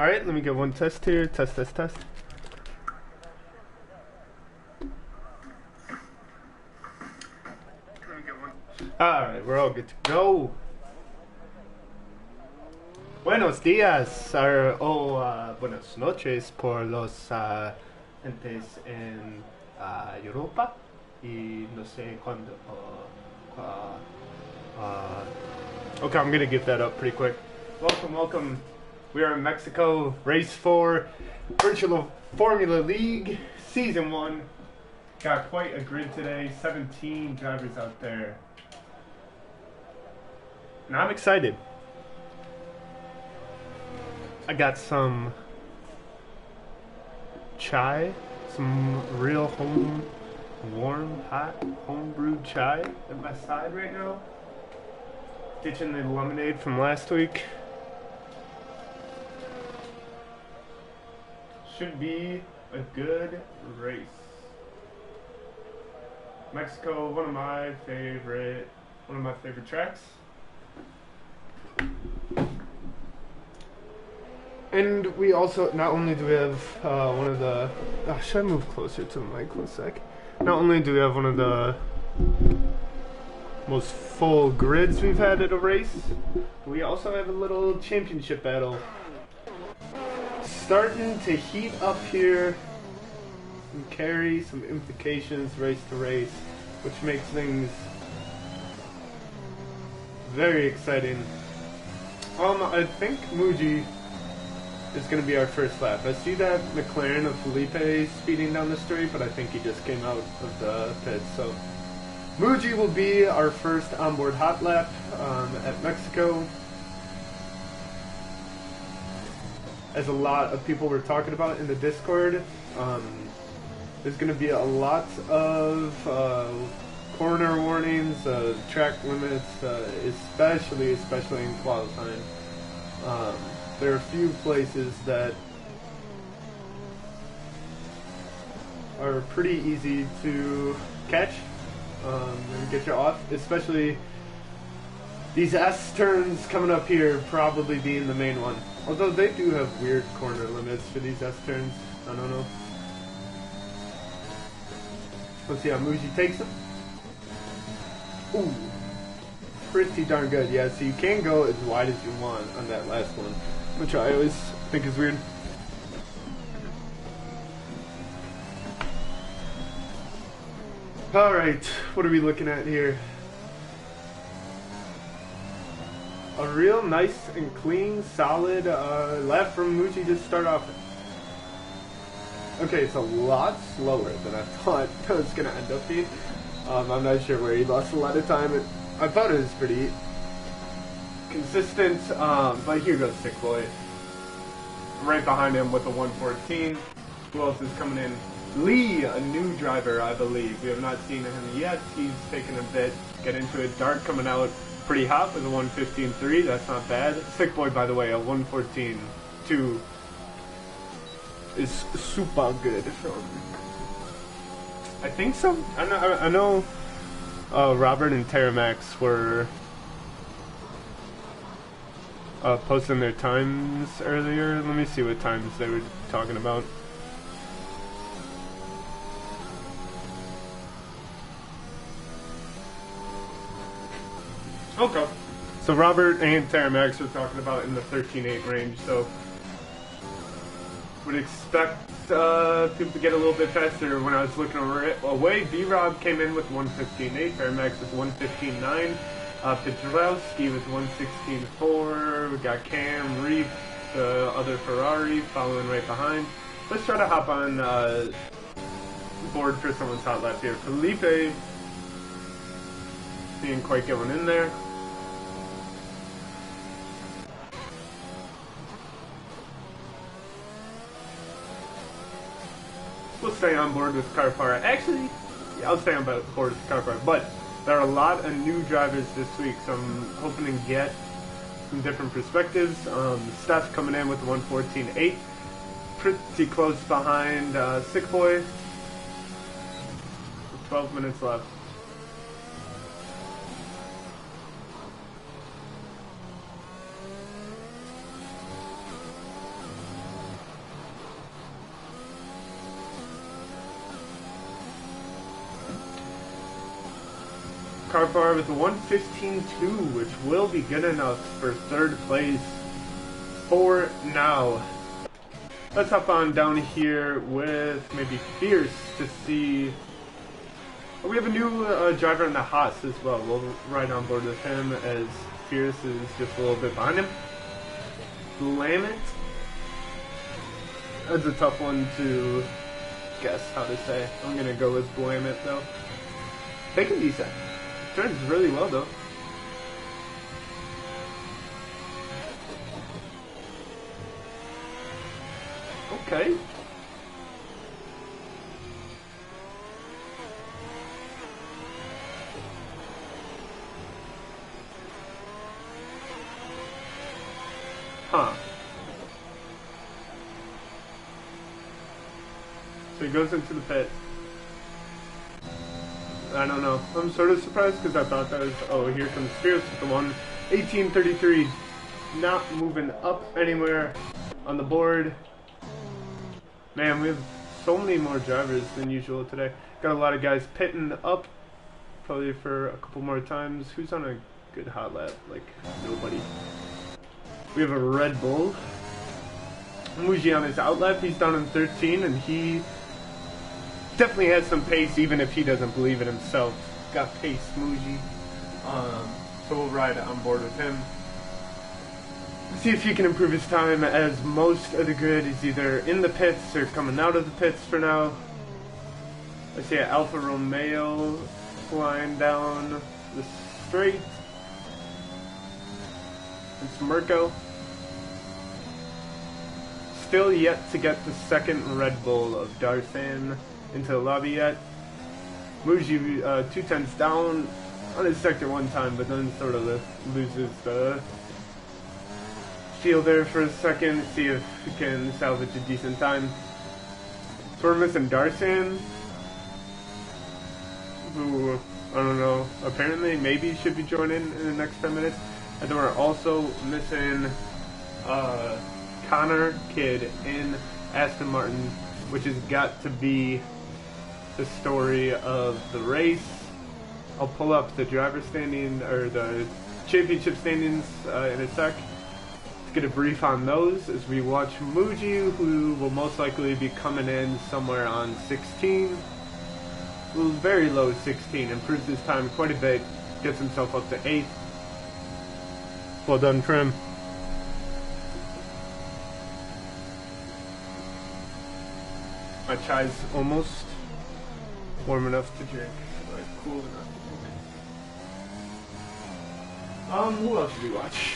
Alright, let me get one test here. Test, test, test. Alright, we're all good to go. Buenos días, buenas noches por los entes en Europa y no sé cuándo. Okay, I'm gonna get that up pretty quick. Welcome, welcome. We are in Mexico, race 4, Virtual Formula League, season 1. Got quite a grid today, 17 drivers out there. And I'm excited. I got some chai, some real warm, hot, home-brewed chai at my side right now. Ditching the lemonade from last week. Should be a good race. Mexico, one of my favorite tracks. And we also, not only do we have one of the, should I move closer to the mic one sec? Not only do we have one of the most full grids we've had at a race, we also have a little championship battle. Starting to heat up here, some carry, some implications race to race, which makes things very exciting. I think Muji is going to be our first lap. I see that McLaren of Felipe speeding down the straight, but I think he just came out of the pit. So Muji will be our first onboard hot lap at Mexico. As a lot of people were talking about in the Discord, there's going to be a lot of corner warnings, track limits, especially in qualifying. There are a few places that are pretty easy to catch and get you off, especially these S turns coming up here probably being the main one. Although they do have weird corner limits for these S turns. I don't know. Let's see how Muji takes them. Ooh. Pretty darn good. Yeah, so you can go as wide as you want on that last one, which I always think is weird. Alright, what are we looking at here? A real nice and clean, solid lap from Muji to start off with. Okay, it's a lot slower than I thought it was going to end up being. I'm not sure where he lost a lot of time. I thought it was pretty consistent, but here goes Sick Boy. Right behind him with a 114. Who else is coming in? Lee, a new driver, I believe. We have not seen him yet. He's taken a bit. Get into it. Dart coming out pretty hot with a 115.3. That's not bad. Sick Boy, by the way, a 114.2 is super good. I think so. I know Robert and Terramax were posting their times earlier. Let me see what times they were talking about. Okay. So Robert and Terramax were talking about in the 13.8 range, so would expect people to get a little bit faster. When I was looking away, B-Rob came in with 115.8, Terramax with 115.9, Petrowski with 116.4, we got Cam, Reef, the other Ferrari, following right behind. Let's try to hop on board for someone's hot lap here. Felipe didn't quite get one in there. We'll stay on board with Carpara. Actually, yeah, I'll stay on board with Carpara. But there are a lot of new drivers this week, so I'm hoping to get some different perspectives. Steph coming in with 114.8. Pretty close behind Sick Boy. 12 minutes left. Car Power with a 1:15.2, which will be good enough for third place for now. Let's hop on down here with maybe Fierce to see. We have a new driver in the Haas as well. We'll ride on board with him as Fierce is just a little bit behind him. Blamit. That's a tough one to guess how to say. I'm gonna go with Blamit though. Taking decent. Turns really well though. Okay. Huh. So he goes into the pit. I don't know. I'm sort of surprised because I thought that was, oh, here comes Fierce with the 1:18.33. Not moving up anywhere on the board. Man, we have so many more drivers than usual today. Got a lot of guys pitting up, probably for a couple more times. Who's on a good hot lap? Like, nobody. We have a Red Bull. Muji on his out lap, he's down in 13, and he definitely has some pace, even if he doesn't believe it himself. Got pace, Muji. So we'll ride on board with him. See if he can improve his time, as most of the grid is either in the pits or coming out of the pits for now. I see an Alfa Romeo flying down the straight. It's Mirko. Still yet to get the second Red Bull of Darsan into the lobby yet. Muji 2/10 down on his sector one time, but then sort of loses the field there for a second. See if he can salvage a decent time. So we're missing Darsan, who, I don't know, apparently maybe should be joining in the next 10 minutes. And then we're also missing Connor Kidd in Aston Martin, which has got to be the story of the race. I'll pull up the driver standing, or the championship standings in a sec to get a brief on those as we watch Muji, who will most likely be coming in somewhere on 16. Very low 16, improves his time quite a bit, gets himself up to 8th. Well done, Trim. My chai's almost warm enough to drink, like cool enough to drink. Who else should we watch?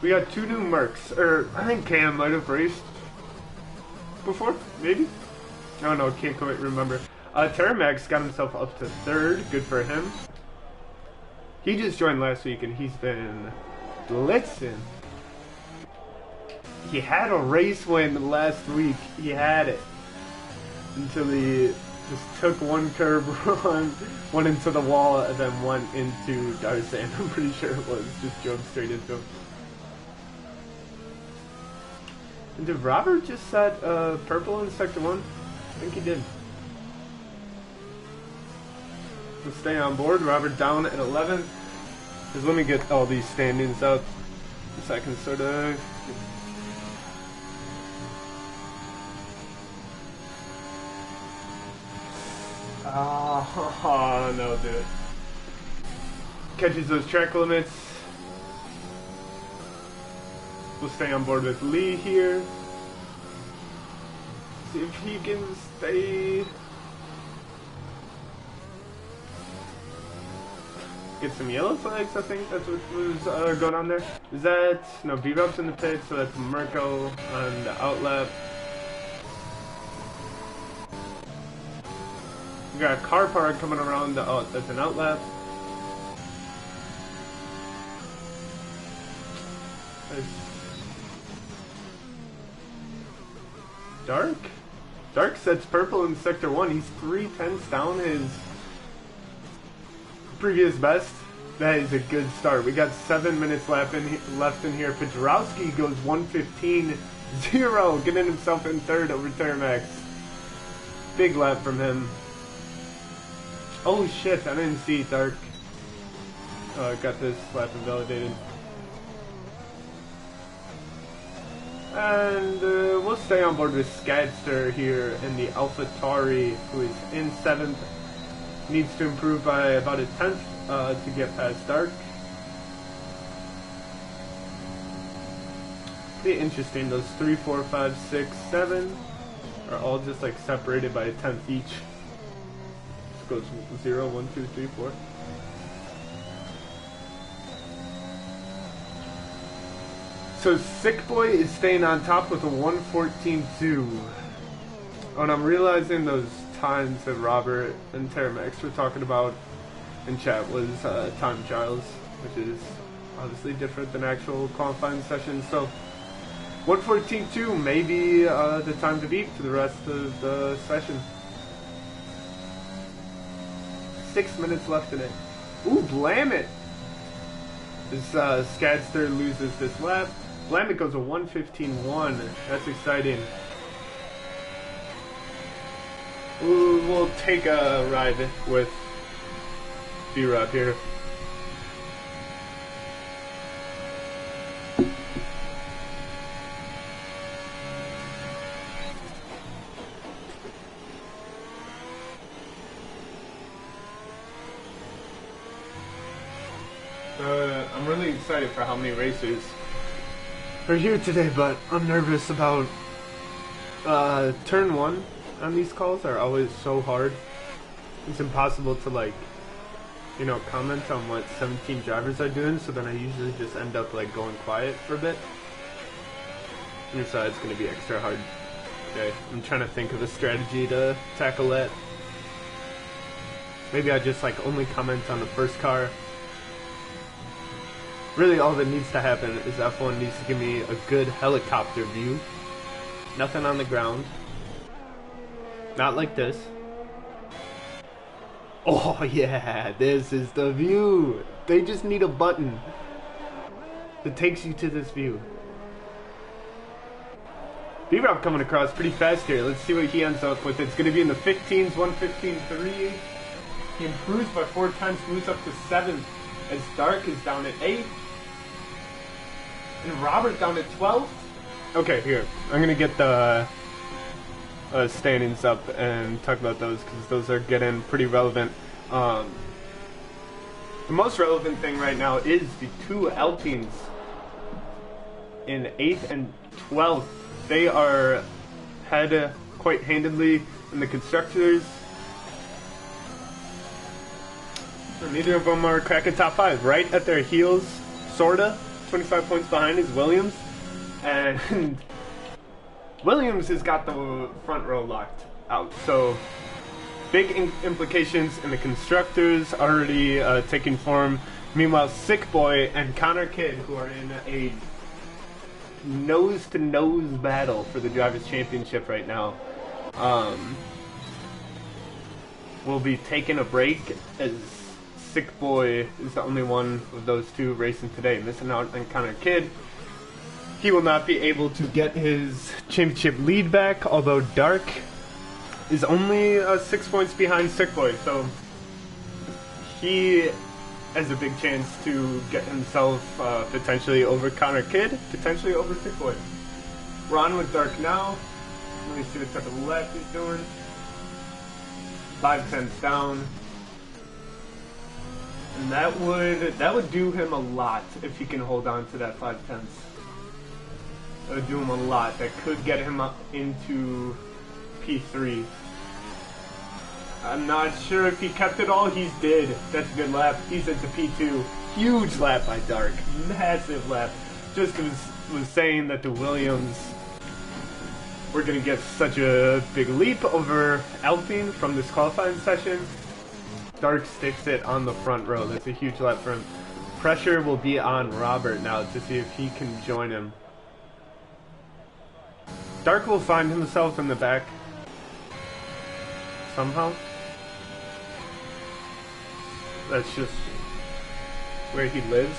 We got two new Mercs, or I think Cam might have raced before, maybe? I don't know, can't quite remember. Terramax got himself up to 3rd, good for him. He just joined last week and he's been blitzing. He had a race win last week. He had it. Until he just took one curb run, went into the wall, and then went into Darsan. I'm pretty sure it was. Just drove straight into him. And did Robert just set purple in Sector 1? I think he did. So stay on board. Robert down at 11th. Just let me get all these standings up so I can sort of... Oh, no, dude. Catches those track limits. We'll stay on board with Lee here. See if he can stay... Get some yellow flags, I think that's what was going on there. Is that... No, Bebop's in the pit, so that's Mirko on the outlap. We got a car park coming around the... Oh, that's an outlap. There's... Dark? Dark sets purple in Sector 1. He's 3/10 down his previous best. That is a good start. We got 7 minutes left in here. Pedrowski goes 1:15.0, getting himself in 3rd over Terramax. Big lap from him. Oh shit, I didn't see Dark. Got this lap invalidated. And we'll stay on board with Skadster here in the AlphaTauri, who is in 7th. Needs to improve by about a 10th to get past Dark. Pretty interesting, those 3, 4, 5, 6, 7 are all just like separated by a 10th each. Just goes 0, 1, 2, 3, 4. So Sick Boy is staying on top with a 1:14.2. And I'm realizing those times that Robert and Terramax were talking about in chat was time trials, which is obviously different than actual qualifying sessions. So 1:14.2 may be the time to beat for the rest of the session. 6 minutes left in it. Ooh, Blamit! As Skadster loses this lap. Blamit goes a 1:15.1. That's exciting. We'll take a ride with B-Rob here. I'm really excited for how many racers are here today, but I'm nervous about turn 1 on these calls are always so hard. It's impossible to, like, you know, comment on what 17 drivers are doing, so then I usually just end up like going quiet for a bit. And so it's gonna be extra hard today. I'm trying to think of a strategy to tackle that. Maybe I just like only comment on the first car. Really all that needs to happen is F1 needs to give me a good helicopter view. Nothing on the ground. Not like this. Oh yeah, this is the view. They just need a button that takes you to this view. B-Rob coming across pretty fast here. Let's see what he ends up with. It's going to be in the 15s, 1:15.3. He improves by 4 times, moves up to 7th as Dark is down at 8th. And Robert down at 12th. Okay, here. I'm going to get the standings up and talk about those because those are getting pretty relevant. The most relevant thing right now is the 2 Alpines in 8th and 12th. They are head quite handedly in the constructors. Neither of them are cracking top 5. Right at their heels, sorta. 25 points behind is Williams. And Williams has got the front row locked out. So big implications in the constructors already taking form. Meanwhile, Sick Boy and Connor Kidd, who are in a nose-to-nose battle for the Drivers' Championship right now, will be taking a break as Sick Boy is the only one of those two racing today. Missing out on Connor Kidd. He will not be able to get his championship lead back, although Dark is only 6 points behind Sick Boy, so he has a big chance to get himself potentially over Connor Kidd, potentially over Sick Boy. We're on with Dark now. Let me see what type of lap he's doing. 5 tenths down. And that would do him a lot if he can hold on to that 5 tenths. That would do him a lot. That could get him up into P3. I'm not sure if he kept it all. He did. That's a good lap. He's into P2. Huge lap by Dark. Massive lap. Just was saying that the Williams were going to get such a big leap over Alpine from this qualifying session. Dark sticks it on the front row. That's a huge lap for him. Pressure will be on Robert now to see if he can join him. Dark will find himself in the back somehow. That's just where he lives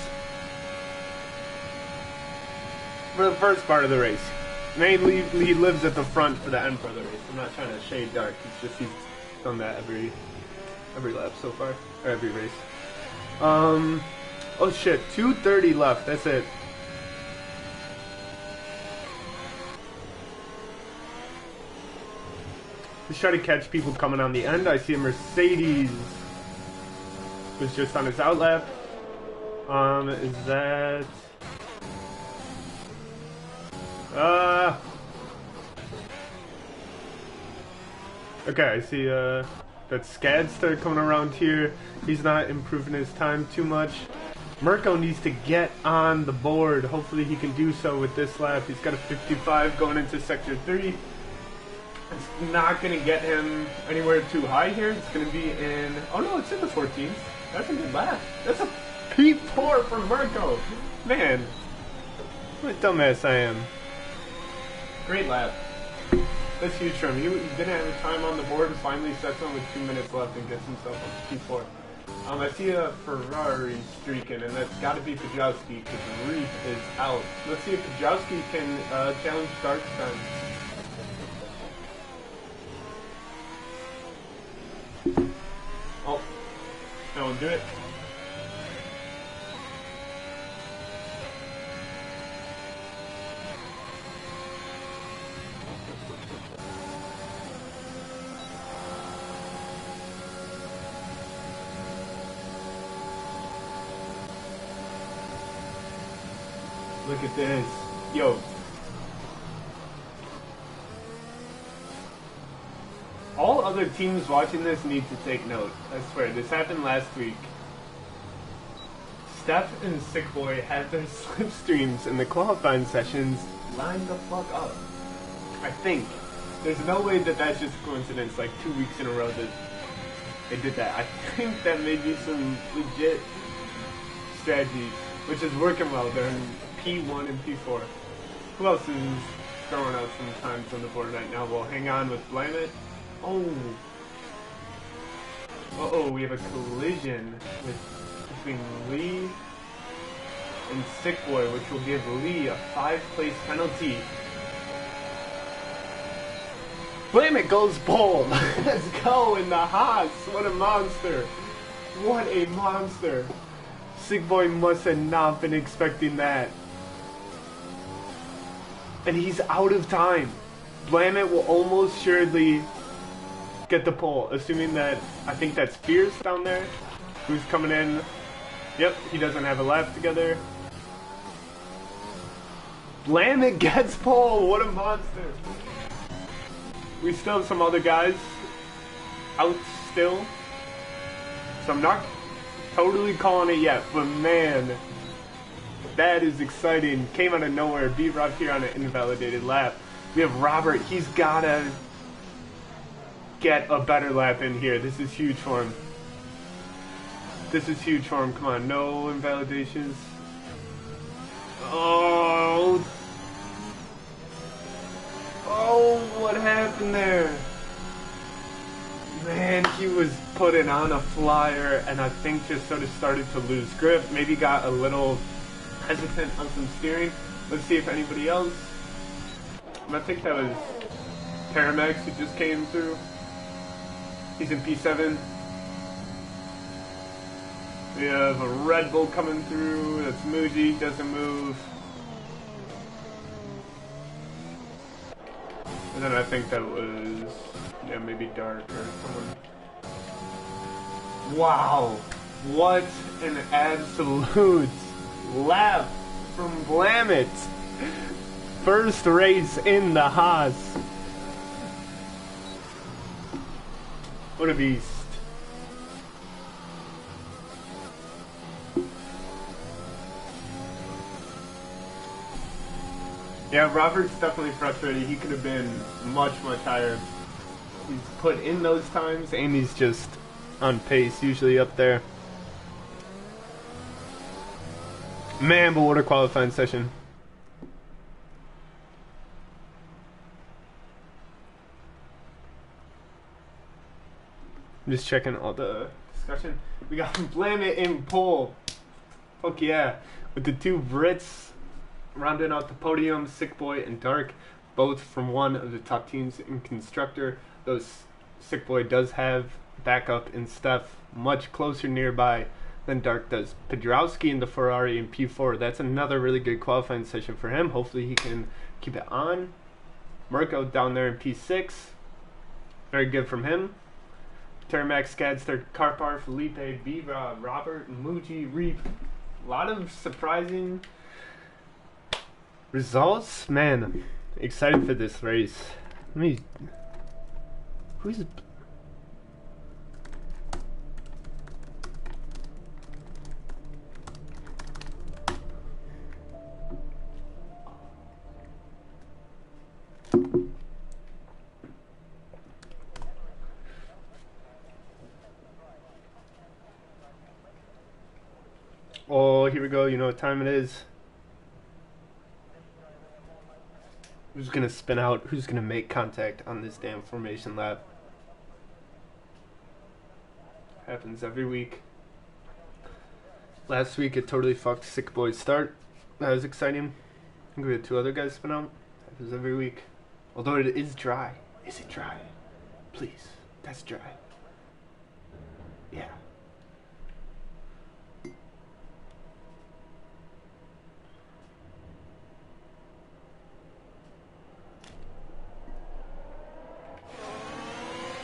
for the first part of the race. Mainly, he lives at the front for the end part of the race. I'm not trying to shade Dark. It's just he's done that every lap so far, or every race. Oh shit, 2:30 left. That's it. Just try to catch people coming on the end. I see a Mercedes was just on his out lap. Is that... Okay, I see, that Skadster coming around here. He's not improving his time too much. Mirko needs to get on the board. Hopefully he can do so with this lap. He's got a 55 going into Sector 3. It's not going to get him anywhere too high here. It's going to be in... Oh no, it's in the 14th. That's a good lap. That's a P4 from Mirko. Man, what a dumbass I am. Great lap. That's huge for him. He didn't have time on the board and finally sets on with 2 minutes left and gets himself up to P4. I see a Ferrari streaking, and that's got to be Pajowski because Reef is out. Let's see if Pajowski can challenge Dark's time. Oh, that won't do it. Look at this. Yo. All other teams watching this need to take note. I swear, this happened last week. Steph and Sickboy had their slipstreams in the qualifying sessions lined the fuck up. I think. There's no way that that's just a coincidence, like 2 weeks in a row that they did that. I think that may be some legit strategy, which is working well. They're in P1 and P4. Who else is throwing out some times on the board right now? We'll hang on with Blame It. Oh. Uh-oh, we have a collision between Lee and Sickboy, which will give Lee a 5-place penalty. Blame It goes bold. Let's go in the Haas. What a monster. What a monster. Sickboy must have not been expecting that. And he's out of time. Blame It will almost surely get the pole, assuming that, I think that's Fierce down there, who's coming in. Yep, he doesn't have a lap together. Blame It gets pole. What a monster. We still have some other guys out still. So I'm not totally calling it yet, but man, that is exciting. Came out of nowhere. B-Rob here on an invalidated lap. We have Robert. He's gotta get a better lap in here. This is huge for him. This is huge for him. Come on, no invalidations. Oh. Oh, what happened there? Man, he was putting on a flyer and I think just sort of started to lose grip. Maybe got a little hesitant on some steering. Let's see if anybody else. I think that was Paramax who just came through. He's in P7. We have a Red Bull coming through. That's Muji, doesn't move. And then I think that was, yeah, maybe Dark or someone. Wow, what an absolute lap from Blamit. First race in the Haas. What a beast. Yeah, Robert's definitely frustrated. He could have been much, much higher. He's put in those times, and he's just on pace, usually up there. Man, but what a qualifying session. I'm just checking all the discussion. We got Blame It in pole. Fuck yeah. With the two Brits rounding out the podium, Sickboy and Dark, both from one of the top teams in Constructor. Though Sickboy does have backup in Steph much closer nearby than Dark does. Pedrowski in the Ferrari in P4. That's another really good qualifying session for him. Hopefully he can keep it on. Mirko down there in P6. Very good from him. Termax, Skadster, Karpar, Felipe, Bivra, Robert, Muji, Reap. A lot of surprising results. Man, excited for this race. Let me... Who's... Oh, here we go. You know what time it is. Who's going to spin out? Who's going to make contact on this damn formation lap? Happens every week. Last week it totally fucked Sick Boy's start. That was exciting. I think we had 2 other guys spin out. Happens every week. Although it is dry. Is it dry? Please. That's dry. Yeah.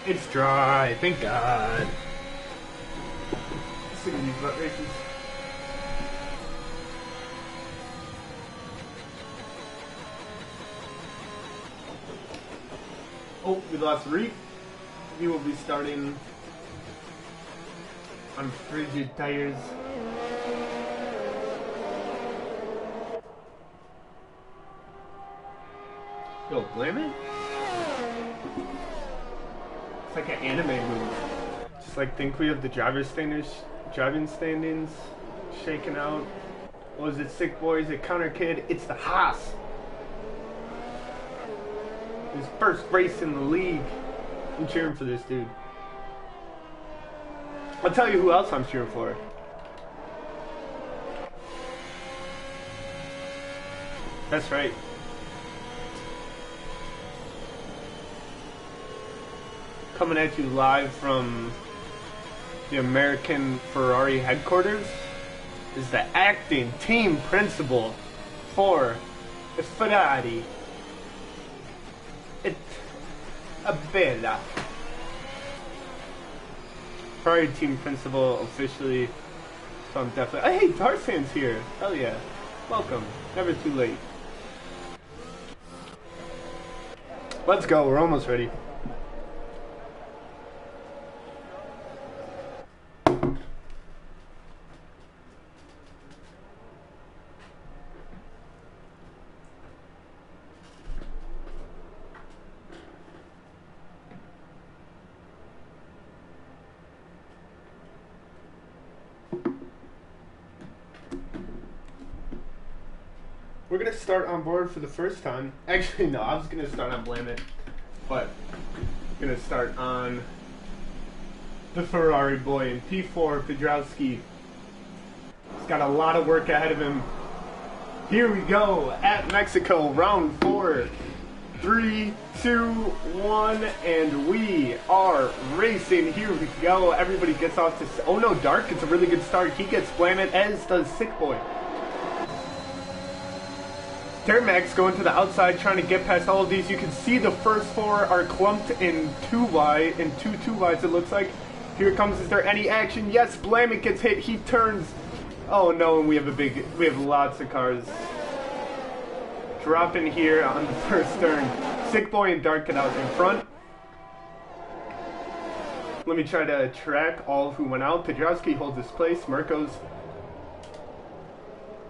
It's dry, thank God. Sick of these butt races. Oh, we lost Reap. He will be starting on frigid tires. Yo, blame it? It's like an anime move. Just like think we have the driving standings shaken out. What was it, Sick Boy? Is it Counter Kid? It's the Haas. His first race in the league. I'm cheering for this dude. I'll tell you who else I'm cheering for. That's right. Coming at you live from the American Ferrari headquarters is the acting team principal for the Ferrari. It's a bella. Ferrari team principal officially, so I'm definitely... Oh, hey, Tarzan's here. Hell yeah. Welcome. Never too late. Let's go. We're almost ready. We're going to start on board for the first time. Actually, no, I was going to start on Blame It. But I'm going to start on the Ferrari boy in P4, Pedrowski. He's got a lot of work ahead of him. Here we go at Mexico, round 4. 3, 2, 1, and we are racing. Here we go. Everybody gets off to... Oh no, Dark gets a really good start. He gets Blame It, as does Sick Boy. Termax going to the outside, trying to get past all of these. You can see the first 4 are clumped in 2Y, in 2-2Ys it looks like. Here comes, is there any action? Yes, Blame It gets hit, he turns. Oh no, and we have lots of cars. Dropping here on the first turn. Sick Boy and Dark get out in front. Let me try to track all who went out. Pedrowski holds his place. Mirko's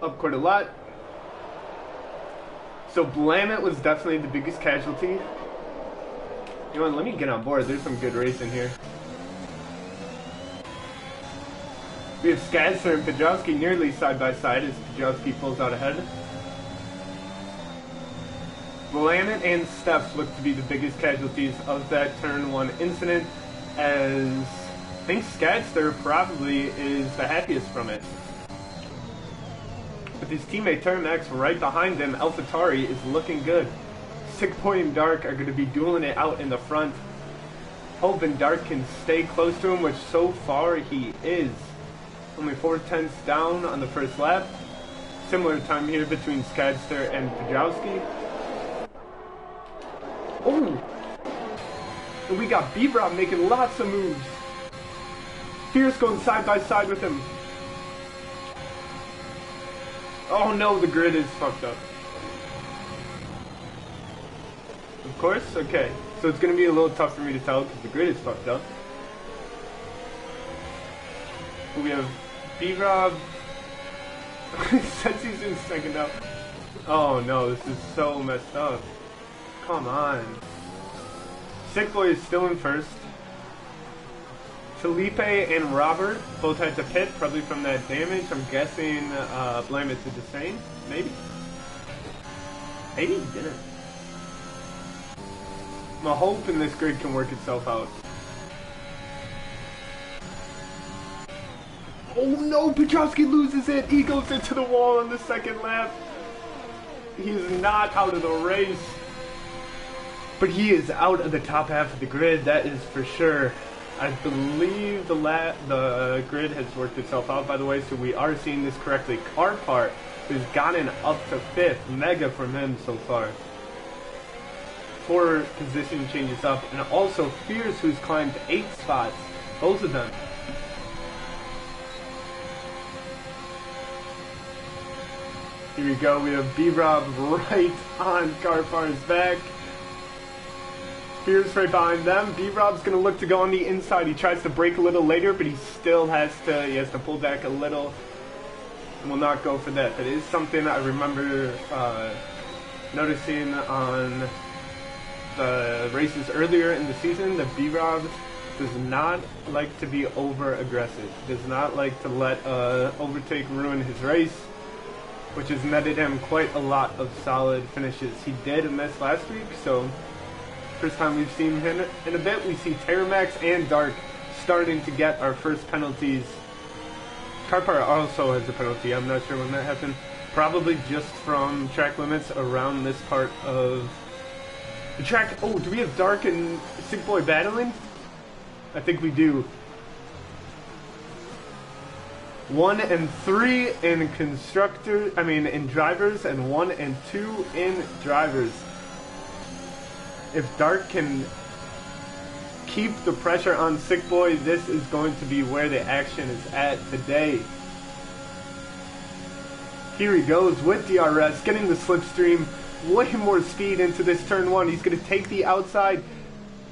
up quite a lot. So Blame It was definitely the biggest casualty. You know what, let me get on board. There's some good racing here. We have Skadster and Pedrowski nearly side by side as Pedrowski pulls out ahead. Blame It and Steph look to be the biggest casualties of that turn 1 incident, as I think Skadster probably is the happiest from it. With his teammate Termax right behind him, AlphaTauri is looking good. Sick Boy and Dark are going to be dueling it out in the front. hoping Dark can stay close to him, which so far he is. Only 4/10 down on the first lap. Similar time here between Skadster and Pajowski. Oh! And we got B-Rob making lots of moves. Fierce going side by side with him. Oh no, the grid is fucked up. Of course, okay. So it's gonna be a little tough for me to tell because the grid is fucked up. We have B-Rob. Says he's in second up. Oh no, this is so messed up. Come on. Sick Boy is still in first. Felipe and Robert both had to pit, probably from that damage. I'm guessing blame it to Desane, maybe? Maybe he didn't. I'm hoping this grid can work itself out. Oh no, Pajowski loses it. He goes into the wall on the second lap. He's not out of the race. But he is out of the top half of the grid, that is for sure. I believe the grid has worked itself out, by the way, so we are seeing this correctly. Carpart has gotten up to 5th. Mega from him so far. 4 position changes up. And also Fierce, who's climbed 8 spots. Both of them. Here we go, we have B-Rob right on Carpar's back. Fierce right behind them. B-Rob's gonna look to go on the inside. He tries to brake a little later, but he still has to pull back a little and will not go for that. That is something I remember noticing on the races earlier in the season, that B-Rob does not like to be over aggressive. Does not like to let overtake ruin his race, which has netted him quite a lot of solid finishes. He did miss last week, so first time we've seen him in a bit. We see Terramax and Dark starting to get our first penalties. Carpart also has a penalty. I'm not sure when that happened. Probably just from track limits around this part of the track. Oh, do we have Dark and Sick Boy battling? I think we do. 1 and 3 in in drivers, and 1 and 2 in drivers. If Dark can keep the pressure on Sick Boy, this is going to be where the action is at today. Here he goes with DRS, getting the slipstream, way more speed into this turn 1. He's going to take the outside,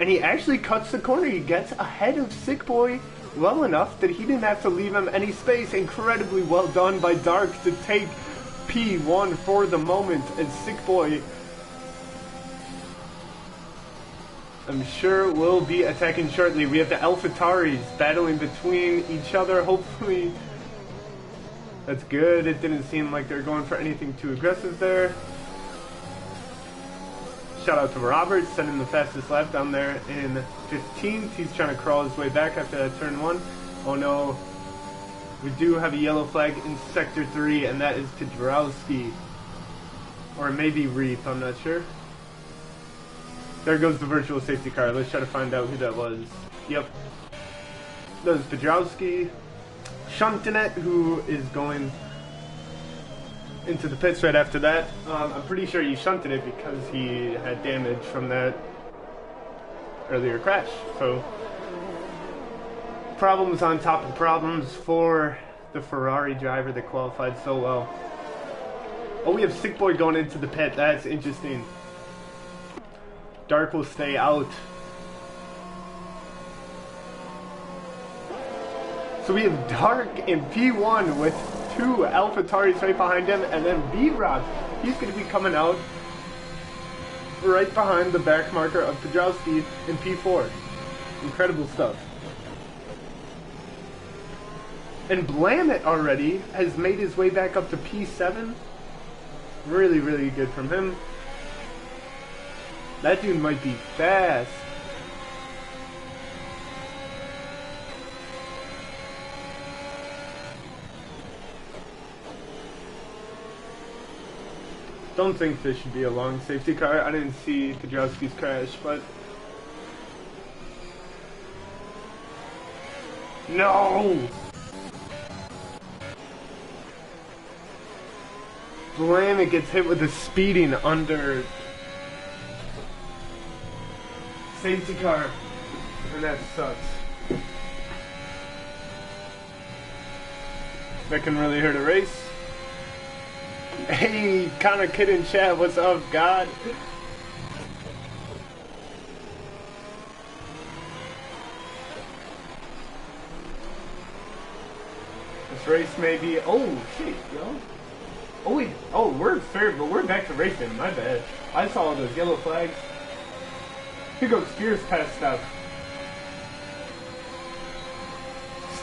and he actually cuts the corner. He gets ahead of Sick Boy well enough that he didn't have to leave him any space. Incredibly well done by Dark to take P1 for the moment, as Sick Boy, I'm sure, will be attacking shortly. We have the AlphaTauris battling between each other. Hopefully that's good. It didn't seem like they're going for anything too aggressive there. Shout out to Robert, setting the fastest lap down there in 15th. He's trying to crawl his way back after that turn 1. Oh no. We do have a yellow flag in Sector 3, and that is Pajowski. Or maybe Reap, I'm not sure. There goes the virtual safety car. Let's try to find out who that was. Yep. That was Pajowski. Shuntinet, who is going into the pits right after that. I'm pretty sure he shunted it because he had damage from that earlier crash. So, problems on top of problems for the Ferrari driver that qualified so well. Oh, we have Sick Boy going into the pit. That's interesting. Dark will stay out. So we have Dark in P1 with 2 AlphaTauris right behind him, and then B-Rob, he's going to be coming out right behind the back marker of Pajowski in P4. Incredible stuff. And Blamit already has made his way back up to P7. Really, really good from him. That dude might be fast. Don't think this should be a long safety car. I didn't see Pajowski's crash, but No! Blam, it gets hit with the speeding under safety car. And that sucks. That can really hurt a race. Hey, Connor Kid in chat, what's up, God? This race may be... Oh, shit, yo. Oh, wait. Oh, we're third, but we're back to racing. My bad. I saw all those yellow flags. Here goes Spears past Steph.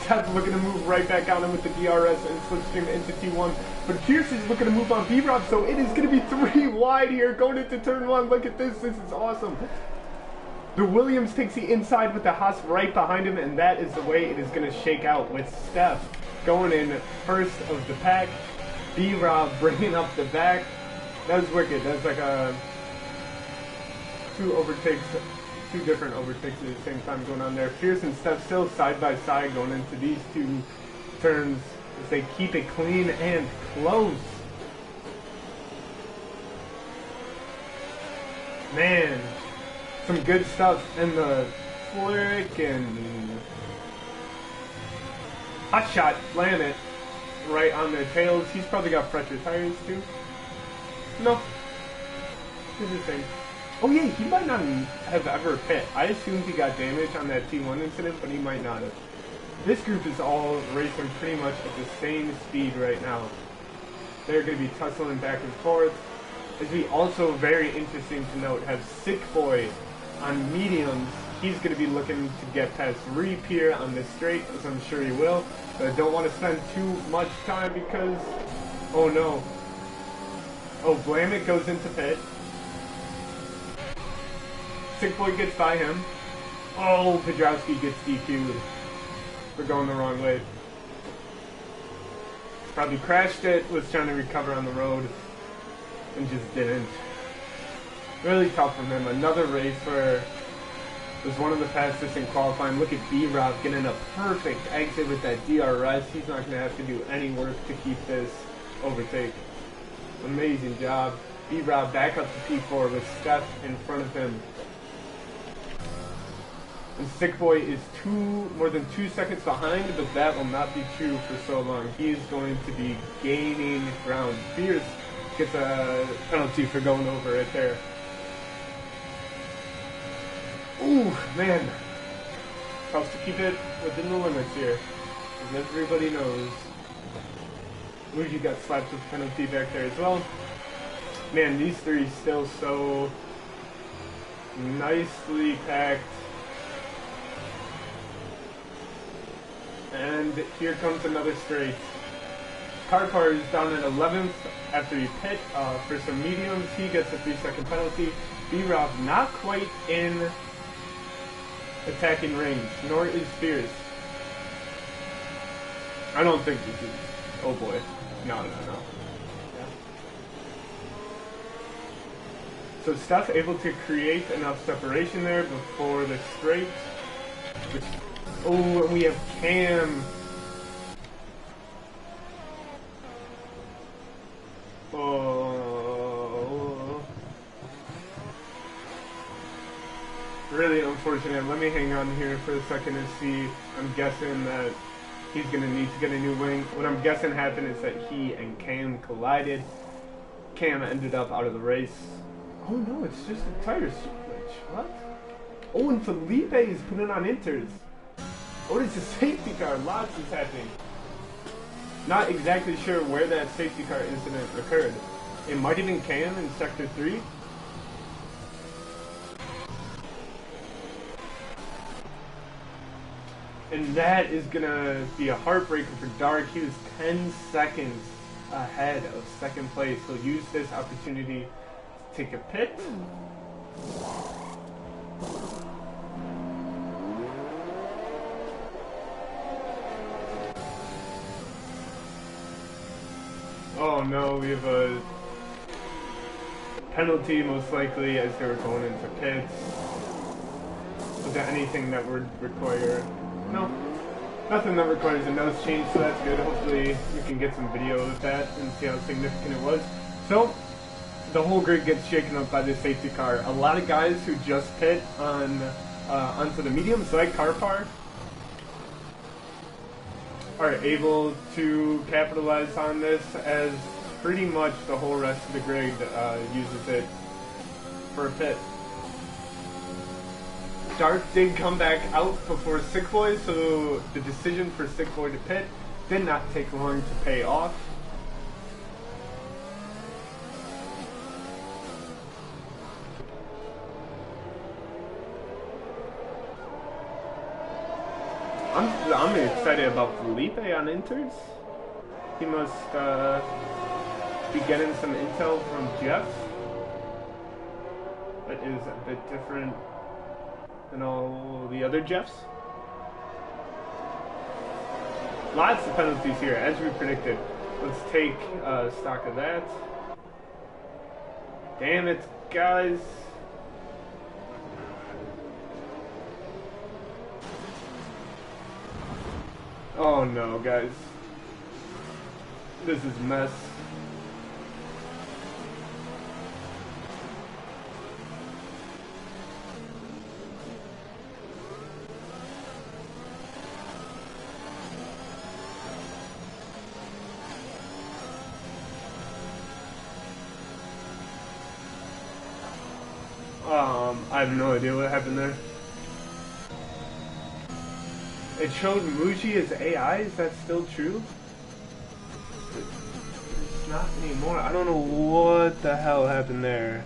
Steph's looking to move right back on him with the DRS and slipstream into T1. But Pierce is looking to move on B-Rob, so it is going to be 3 wide here going into turn 1. Look at this. This is awesome. The Williams takes the inside with the Haas right behind him, and that is the way it is going to shake out with Steph going in first of the pack. B-Rob bringing up the back. That was wicked. That's like a two different overtakes at the same time going on there. Pierce and Steph still side by side going into these 2 turns as they keep it clean and close. Man, some good stuff in the frickin' hot shot landed right on their tails. He's probably got fresher tires too. No, he's the same. Oh yeah, he might not have ever pit. I assumed he got damage on that T1 incident, but he might not have. This group is all racing pretty much at the same speed right now. They're going to be tussling back and forth. It'd be also very interesting to note, have Sick Boy on mediums. He's going to be looking to get past Reap here on this straight, as I'm sure he will. But I don't want to spend too much time because... Oh no. Oh, Blamit goes into pit. Sick Boy gets by him. Oh, Pedrowski gets DQ'd for going the wrong way. Probably crashed it, was trying to recover on the road, and just didn't. Really tough from him. Another race where it was one of the fastest in qualifying. Look at B-Rob getting a perfect exit with that DRS. He's not going to have to do any work to keep this overtake. Amazing job. B-Rob back up to P4 with Steph in front of him. And Sick Boy is more than 2 seconds behind, but that will not be true for so long. He is going to be gaining ground. Pierce gets a penalty for going over right there. Ooh, man. Tough to keep it within the limits here, as everybody knows. Luigi got slapped with a penalty back there as well. Man, these 3 still so nicely packed. And here comes another straight. Karkar is down at 11th after he pit for some mediums. He gets a 3-second penalty. B-Rob not quite in attacking range, nor is Spears. I don't think this is... Oh boy. No. Yeah. So Steph able to create enough separation there before the straight. Which... Oh, and we have Cam. Oh. Really unfortunate. Let me hang on here for a second and see. I'm guessing that he's going to need to get a new wing. What I'm guessing happened is that he and Cam collided. Cam ended up out of the race. Oh no, it's just a tire switch. What? Oh, and Felipe is putting on inters. What is the safety car? Lots is happening. Not exactly sure where that safety car incident occurred. It might have been Cam in Sector 3. And that is going to be a heartbreaker for Dark. He was 10 seconds ahead of second place. He'll use this opportunity to take a pit. Oh no, we have a penalty most likely as they were going into pits. Was there anything that would require... No. Nothing that requires a nose change, so that's good. Hopefully we can get some video of that and see how significant it was. So, the whole grid gets shaken up by this safety car. A lot of guys who just pit on onto the mediums, like Carpar, are able to capitalize on this, as pretty much the whole rest of the grid uses it for a pit. Dark did come back out before Sick Boy, so the decision for Sick Boy to pit did not take long to pay off. I'm excited about Felipe on Inters. He must be getting some intel from Jeff that is a bit different than all the other Jeffs. Lots of penalties here, as we predicted. Let's take stock of that. Damn it, guys. Oh no, guys. This is a mess. I have no idea what happened there. It showed Muji as AI, is that still true? It's not anymore. I don't know what the hell happened there.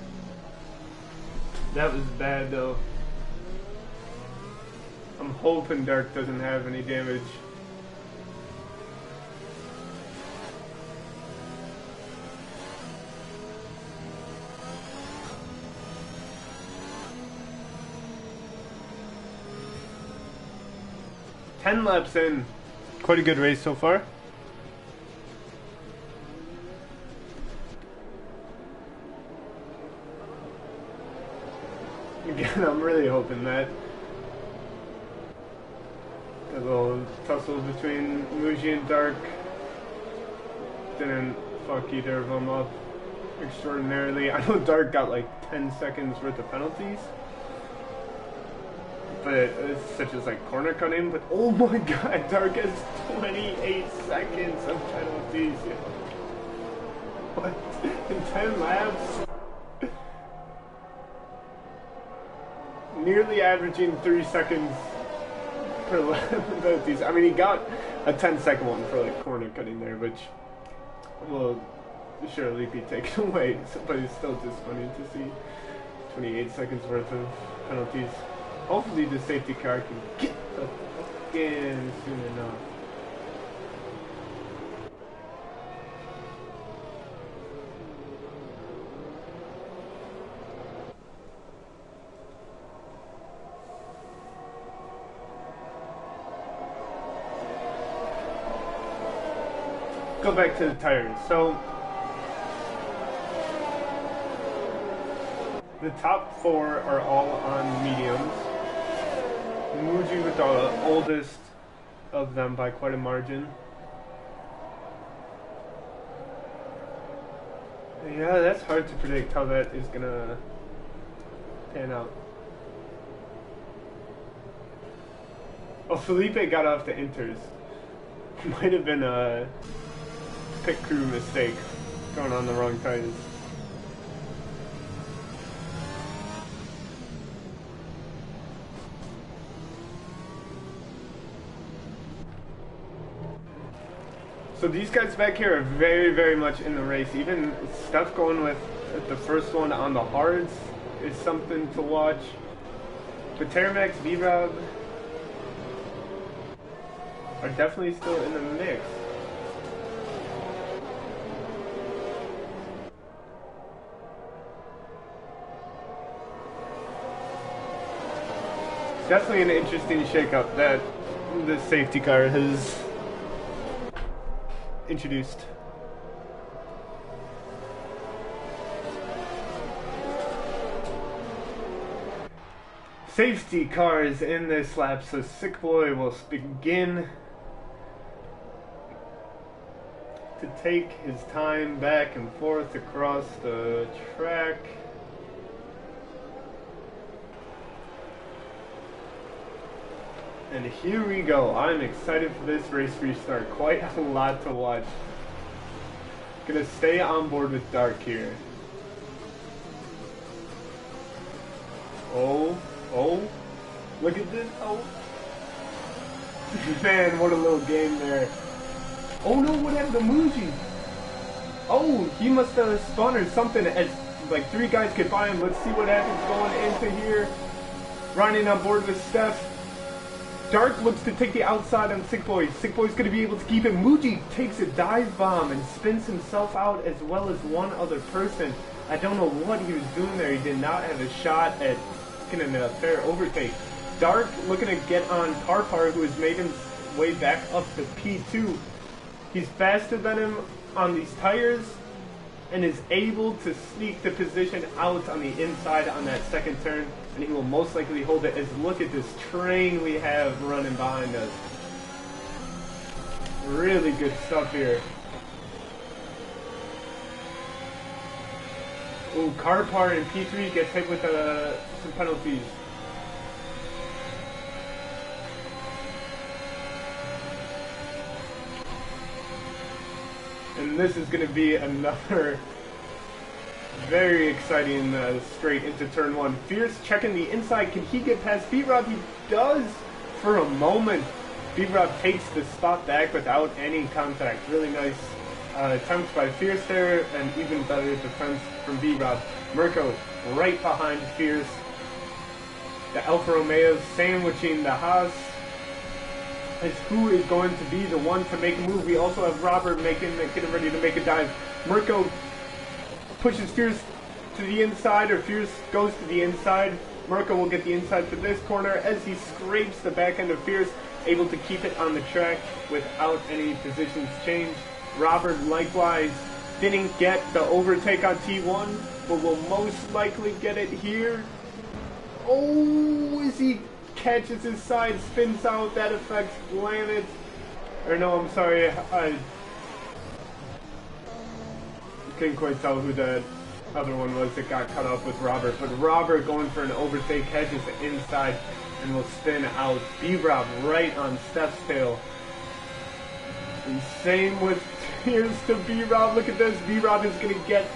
That was bad though. I'm hoping Dark doesn't have any damage. Ten laps in. Quite a good race so far. Again, I'm really hoping that the little tussle between Muji and Dark didn't fuck either of them up extraordinarily. I know Dark got like 10 seconds worth of penalties, but such as like corner cutting, but oh my god, Dark has 28 seconds of penalties. What? In 10 laps? Nearly averaging 3 seconds per lap penalties. I mean, he got a 10-second one for like corner cutting there, which will surely be taken away, but it's still just funny to see 28 seconds worth of penalties. Hopefully the safety car can get the fuck in soon enough. Go back to the tires. So the top 4 are all on mediums. Muji with the oldest of them by quite a margin. Yeah, that's hard to predict how that is gonna pan out. Oh, Felipe got off the Inters. Might have been a pit crew mistake, going on the wrong tires. So these guys back here are very, very much in the race. Even Steph going with the first one on the hards is something to watch. But Terramax, V-Rob are definitely still in the mix. Definitely an interesting shakeup that the safety car has introduced. Safety cars in this lap, so Sick Boy will begin take his time back and forth across the track. And here we go. I'm excited for this race restart. Quite a lot to watch. Gonna stay on board with Dark here. Oh, look at this. Oh. Man, what a little game there. Oh no, what happened to Muji? Oh, he must have spun or something as like 3 guys get by him. Let's see what happens going into here. Riding on board with Steph. Dark looks to take the outside on Sick Boy. Sick Boy's going to be able to keep it. Muji takes a dive bomb and spins himself out as well as one other person. I don't know what he was doing there. He did not have a shot at getting a fair overtake. Dark looking to get on Parpar, who has made his way back up to P2. He's faster than him on these tires and is able to sneak the position out on the inside on that second turn, and he will most likely hold it. As look at this train we have running behind us. Really good stuff here. Ooh, Parpar in P3 gets hit with some penalties. And this is going to be another very exciting straight into turn 1. Fierce checking the inside. Can he get past B-Rob? He does for a moment. B-Rob takes the spot back without any contact. Really nice attempt by Fierce there, and even better defense from B-Rob. Mirko right behind Fierce. The Alfa Romeo sandwiching the Haas. As who is going to be the one to make a move. We also have Robert getting ready to make a dive. Mirko pushes Fierce to the inside, or Fierce goes to the inside. Mirko will get the inside for this corner as he scrapes the back end of Fierce, able to keep it on the track without any positions change. Robert likewise didn't get the overtake on T1, but will most likely get it here. Oh, is he catches his side, spins out, that affects Planet. Or no, I'm sorry, I couldn't quite tell who the other one was that got cut off with Robert. But Robert going for an overtake, catches the inside and will spin out. B-Rob right on Steph's tail. And same with Tears to B-Rob. Look at this, B-Rob is going to get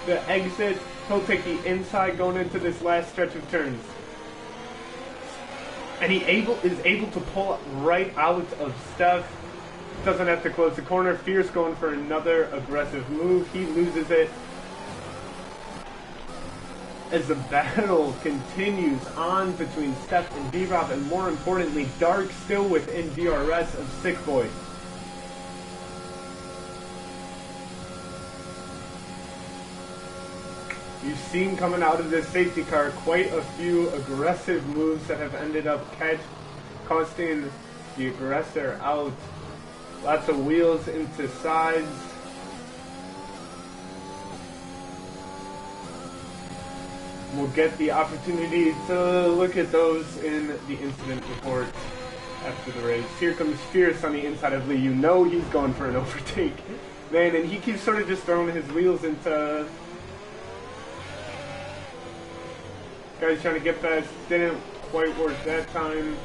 the exit. He'll take the inside going into this last stretch of turns. And he is able to pull right out of Steph. Doesn't have to close the corner. Fierce going for another aggressive move. He loses it. As the battle continues on between Steph and B-Rob, and more importantly, Dark still within DRS of Sick Boy. You've seen coming out of this safety car quite a few aggressive moves that have ended up costing the aggressor out. Lots of wheels into sides. We'll get the opportunity to look at those in the incident report after the race. Here comes Fierce on the inside of Lee. You know he's going for an overtake. Man, and he keeps sort of just throwing his wheels into... Guy's trying to get past, didn't quite work that time.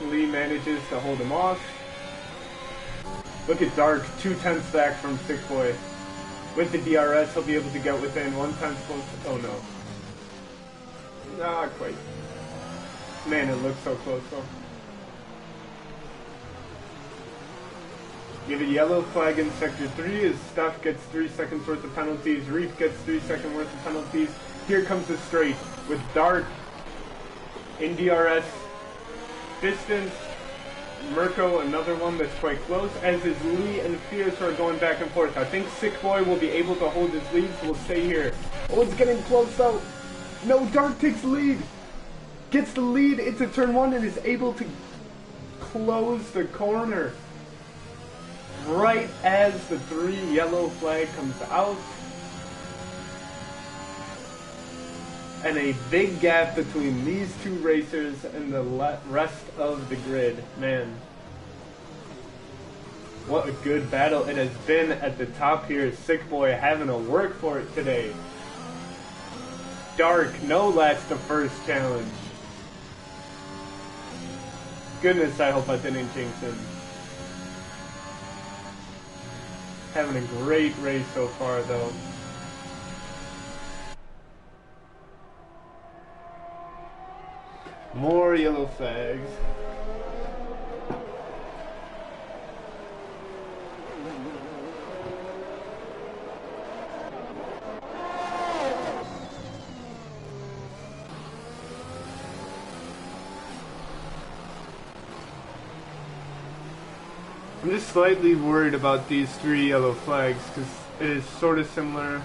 Lee manages to hold him off. Look at Dark, 2/10 back from Sick Boy. With the DRS, he'll be able to get within 1/10 close. Oh no. Not quite. Man, it looks so close though. Give a yellow flag in Sector 3 as Steph gets 3 seconds worth of penalties. Reef gets 3 seconds worth of penalties. Here comes the straight with Dark in DRS. Distance. Mirko, another one that's quite close, as is Lee and Fierce are going back and forth. I think Sick Boy will be able to hold his lead, so we'll stay here. Oh, it's getting close though. No, Dark takes the lead. Gets the lead into turn 1 and is able to close the corner. Right as the 3 yellow flag comes out. And a big gap between these 2 racers and the rest of the grid. Man. What a good battle it has been at the top here. Sick Boy having to work for it today. Dark, no last to first challenge. Goodness, I hope I didn't jinx him. Having a great race so far, though. More yellow flags. I'm just slightly worried about these 3 yellow flags because it is sort of similar.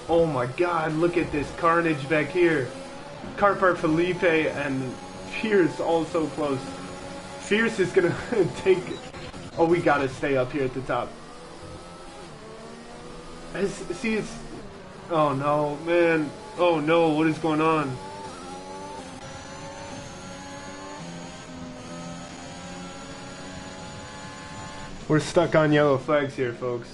Oh my god, look at this carnage back here. Carpart, Felipe, and Fierce also close. Fierce is gonna take... Oh, we gotta stay up here at the top. See, it's... Oh no, man. Oh no, what is going on? We're stuck on yellow flags here, folks.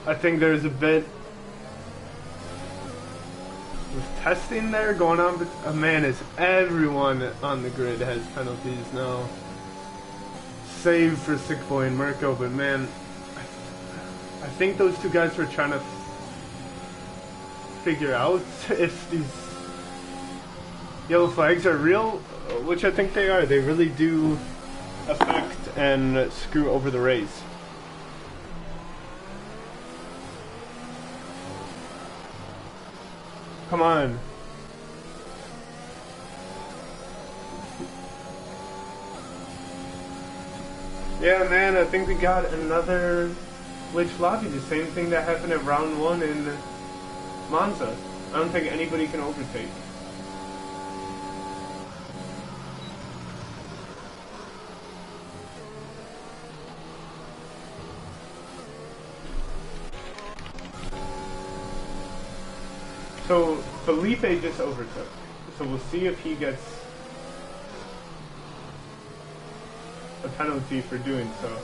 I think there's a bit of testing there going on, but oh man, it's everyone on the grid has penalties now. Save for Sick Boy and Mirko, but man, I think those 2 guys were trying to figure out if these yellow flags are real, which I think they are. They really do affect and screw over the race. Come on. Yeah, man, I think we got another glitch lobby. The same thing that happened at round 1 in Monza. I don't think anybody can overtake. So Felipe just overtook. So we'll see if he gets a penalty for doing so.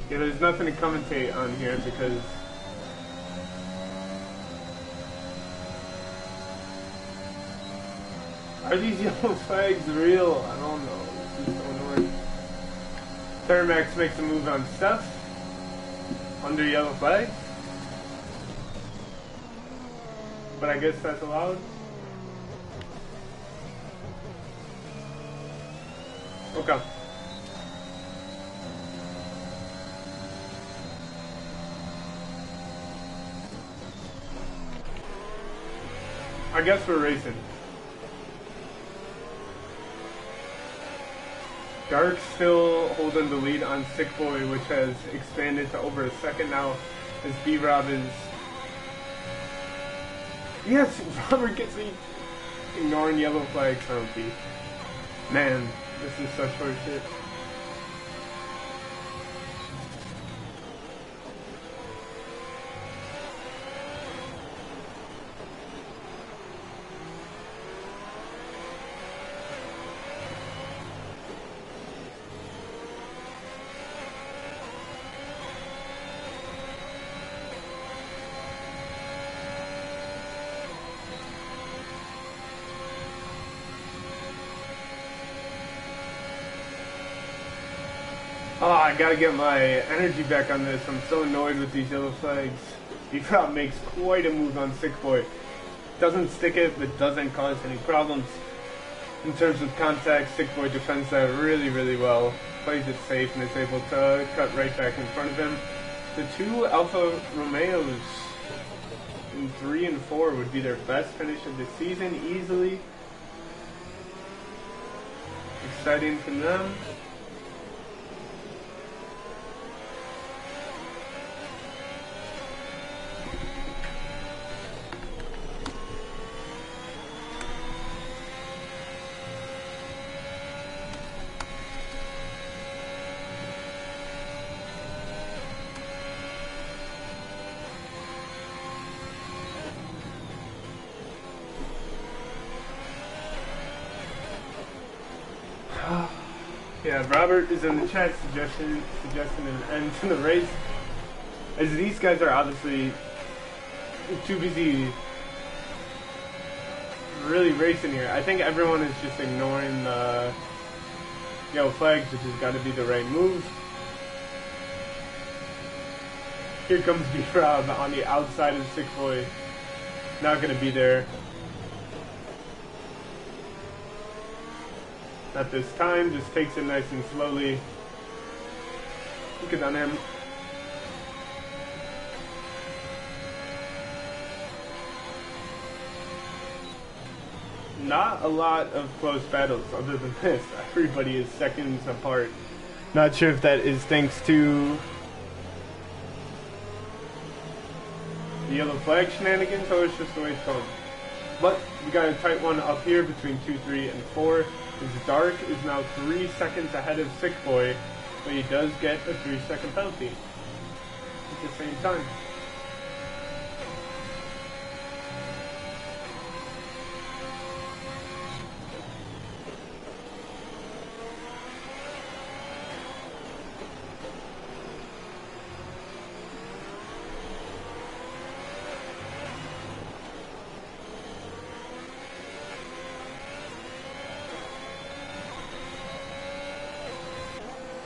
Yeah, there's nothing to commentate on here because are these yellow flags real? I don't know. This is so annoying. Thermax makes a move on Steph under yellow flag, but I guess that's allowed. Okay. I guess we're racing. Dark still holding the lead on Sick Boy, which has expanded to over a second now as B-Rob is... Yes, Robert gets me ignoring yellow flag penalty. Man, this is such horseshit. Oh, I gotta get my energy back on this. I'm so annoyed with these yellow flags. B-Rob makes quite a move on Sick Boy. Doesn't stick it, but doesn't cause any problems. In terms of contact, Sick Boy defends that really, really well. Plays it safe and is able to cut right back in front of him. The two Alfa Romeos in 3 and 4 would be their best finish of the season, easily. Exciting for them. Yeah, Robert is in the chat suggesting an end to the race, as these guys are obviously too busy really racing here. I think everyone is just ignoring the yellow flags, which has got to be the right move. Here comes B-Rob on the outside of Sick Boy. Not going to be there. Not this time, just takes it nice and slowly. Good on him. Not a lot of close battles other than this. Everybody is seconds apart. Not sure if that is thanks to the yellow flag shenanigans or it's just the way it's going. But we got a tight one up here between 2, 3, and 4. His Dark is now 3 seconds ahead of Sick Boy, but he does get a 3-second penalty at the same time.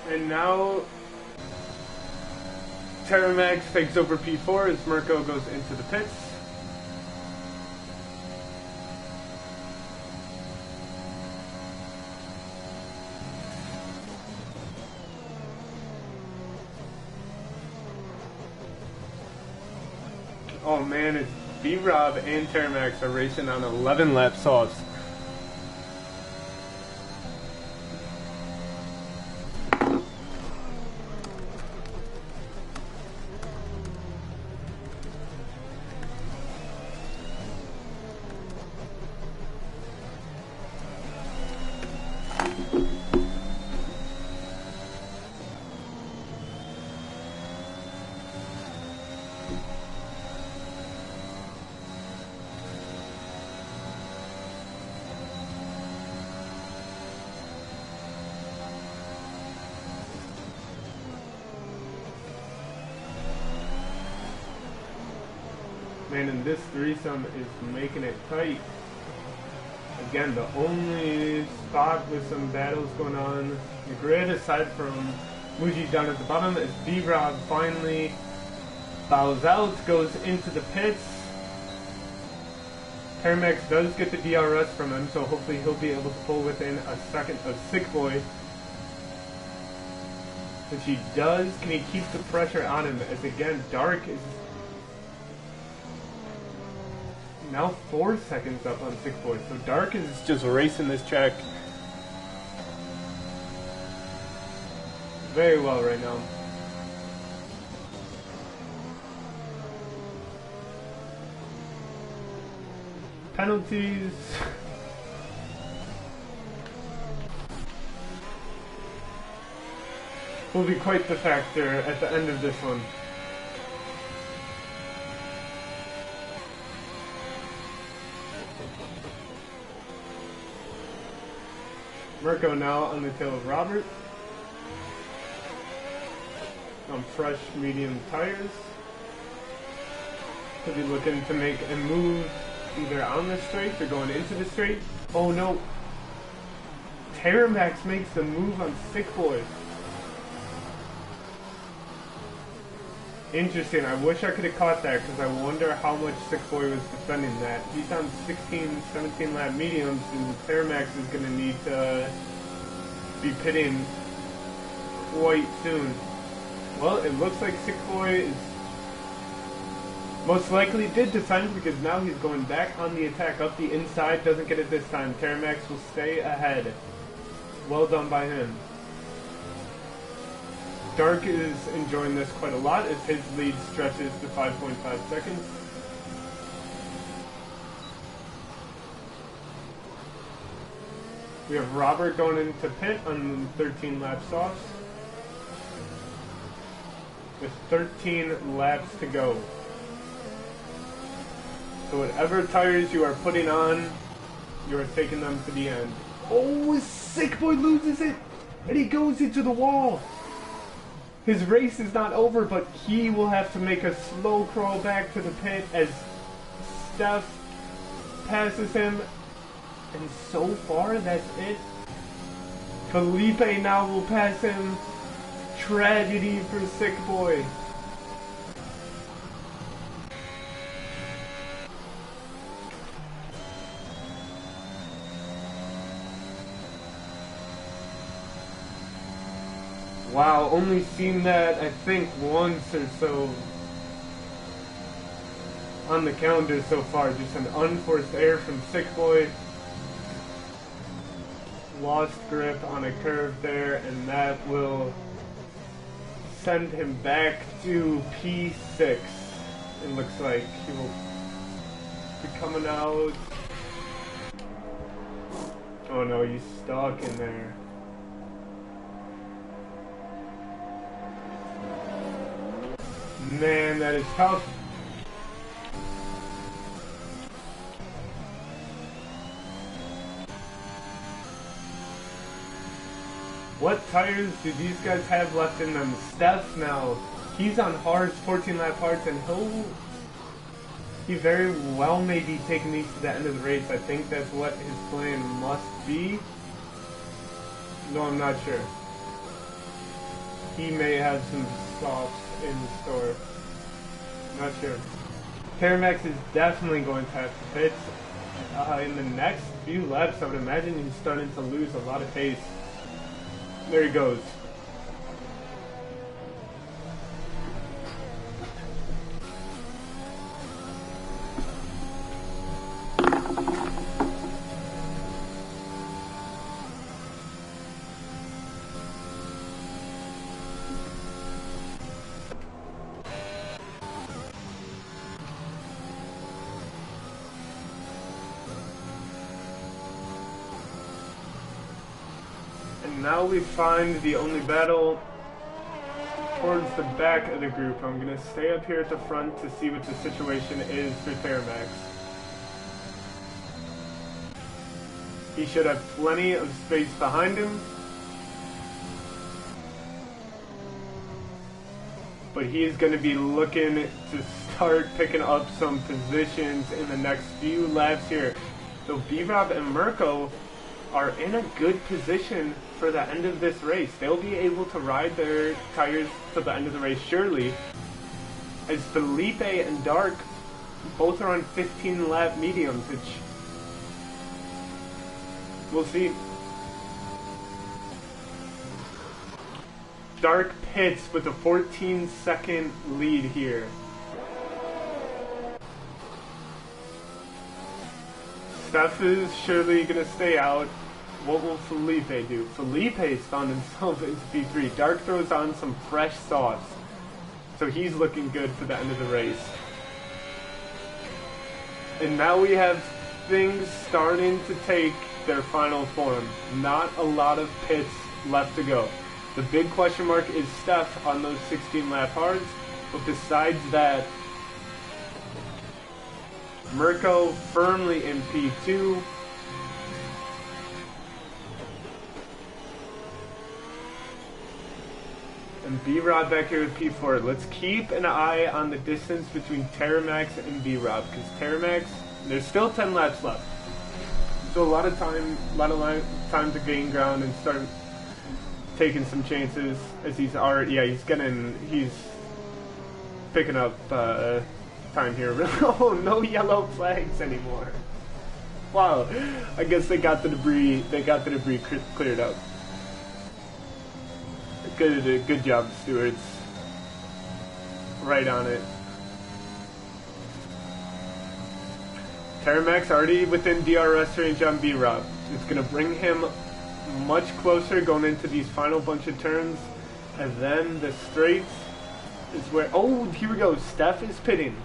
And now Terramax takes over P4 as Mirko goes into the pits. Oh man, it's B-Rob and Terramax are racing on 11 lap softs. Man, and this threesome is making it tight. Again, the only spot with some battles going on the grid, aside from Muji down at the bottom, is B-Rob finally bows out, goes into the pits. Terramax does get the DRS from him, so hopefully he'll be able to pull within a second of Sick Boy. If he does, can he keep the pressure on him? As again, Dark is now 4 seconds up on Sick Boy. So Dark is just racing this track very well right now. Penalties. Will be quite the factor at the end of this one. Mirko now on the tail of Robert. On fresh medium tires. Could be looking to make a move either on the straight or going into the straight. Oh no. Terramax makes the move on Sick Boy. Interesting. I wish I could have caught that because I wonder how much Sick Boy was defending that. He's on 16, 17 lap mediums, and Terramax is going to need to be pitting quite soon. Well, it looks like Sick Boy is most likely did defend because now he's going back on the attack up the inside. Doesn't get it this time. Terramax will stay ahead. Well done by him. Dark is enjoying this quite a lot as his lead stretches to 5.5 seconds. We have Robert going into pit on 13 lap softs with 13 laps to go. So whatever tires you are putting on, you are taking them to the end. Oh, Sick Boy loses it, and he goes into the wall. His race is not over, but he will have to make a slow crawl back to the pit as Steph passes him. And so far, that's it. Felipe now will pass him. Tragedy for Sick Boy. Wow, only seen that, I think, once or so on the calendar so far. Just an unforced error from Sick Boy. Lost grip on a curve there, and that will send him back to P6. It looks like he will be coming out. Oh no, he's stuck in there. Man, that is tough. What tires do these guys have left in them? Steph now, he's on hards, 14 lap hards, and he very well may be taking these to the end of the race. I think that's what his plan must be. No, I'm not sure. He may have some softs in store. Not sure. Terramax is definitely going to have to pit. In the next few laps, I would imagine he's starting to lose a lot of pace. There he goes. Now we find the only battle towards the back of the group. I'm going to stay up here at the front to see what the situation is for Terramax. He should have plenty of space behind him. But he's going to be looking to start picking up some positions in the next few laps here. So B-Rob and Mirko are in a good position for the end of this race. They'll be able to ride their tires to the end of the race, surely. As Felipe and Dark both are on 15 lap mediums, which we'll see. Dark pits with a 14-second lead here. Steph is surely going to stay out. What will Felipe do? Felipe's found himself into P3. Dark throws on some fresh sauce. So he's looking good for the end of the race. And now we have things starting to take their final form. Not a lot of pits left to go. The big question mark is Steph on those 16 lap hards. But besides that, Mirko firmly in P2. And B-Rob back here with P4. Let's keep an eye on the distance between Terramax and B-Rob, because Terramax, there's still 10 laps left. So a lot of time to gain ground and start taking some chances as he's picking up time here. Oh, no yellow flags anymore. Wow, I guess they got the debris. They got the debris cleared up. Good job, stewards. Right on it. Terramax already within DRS range on B-Rob. It's gonna bring him much closer going into these final bunch of turns, and then the straights is where. Oh, here we go. Steph is pitting.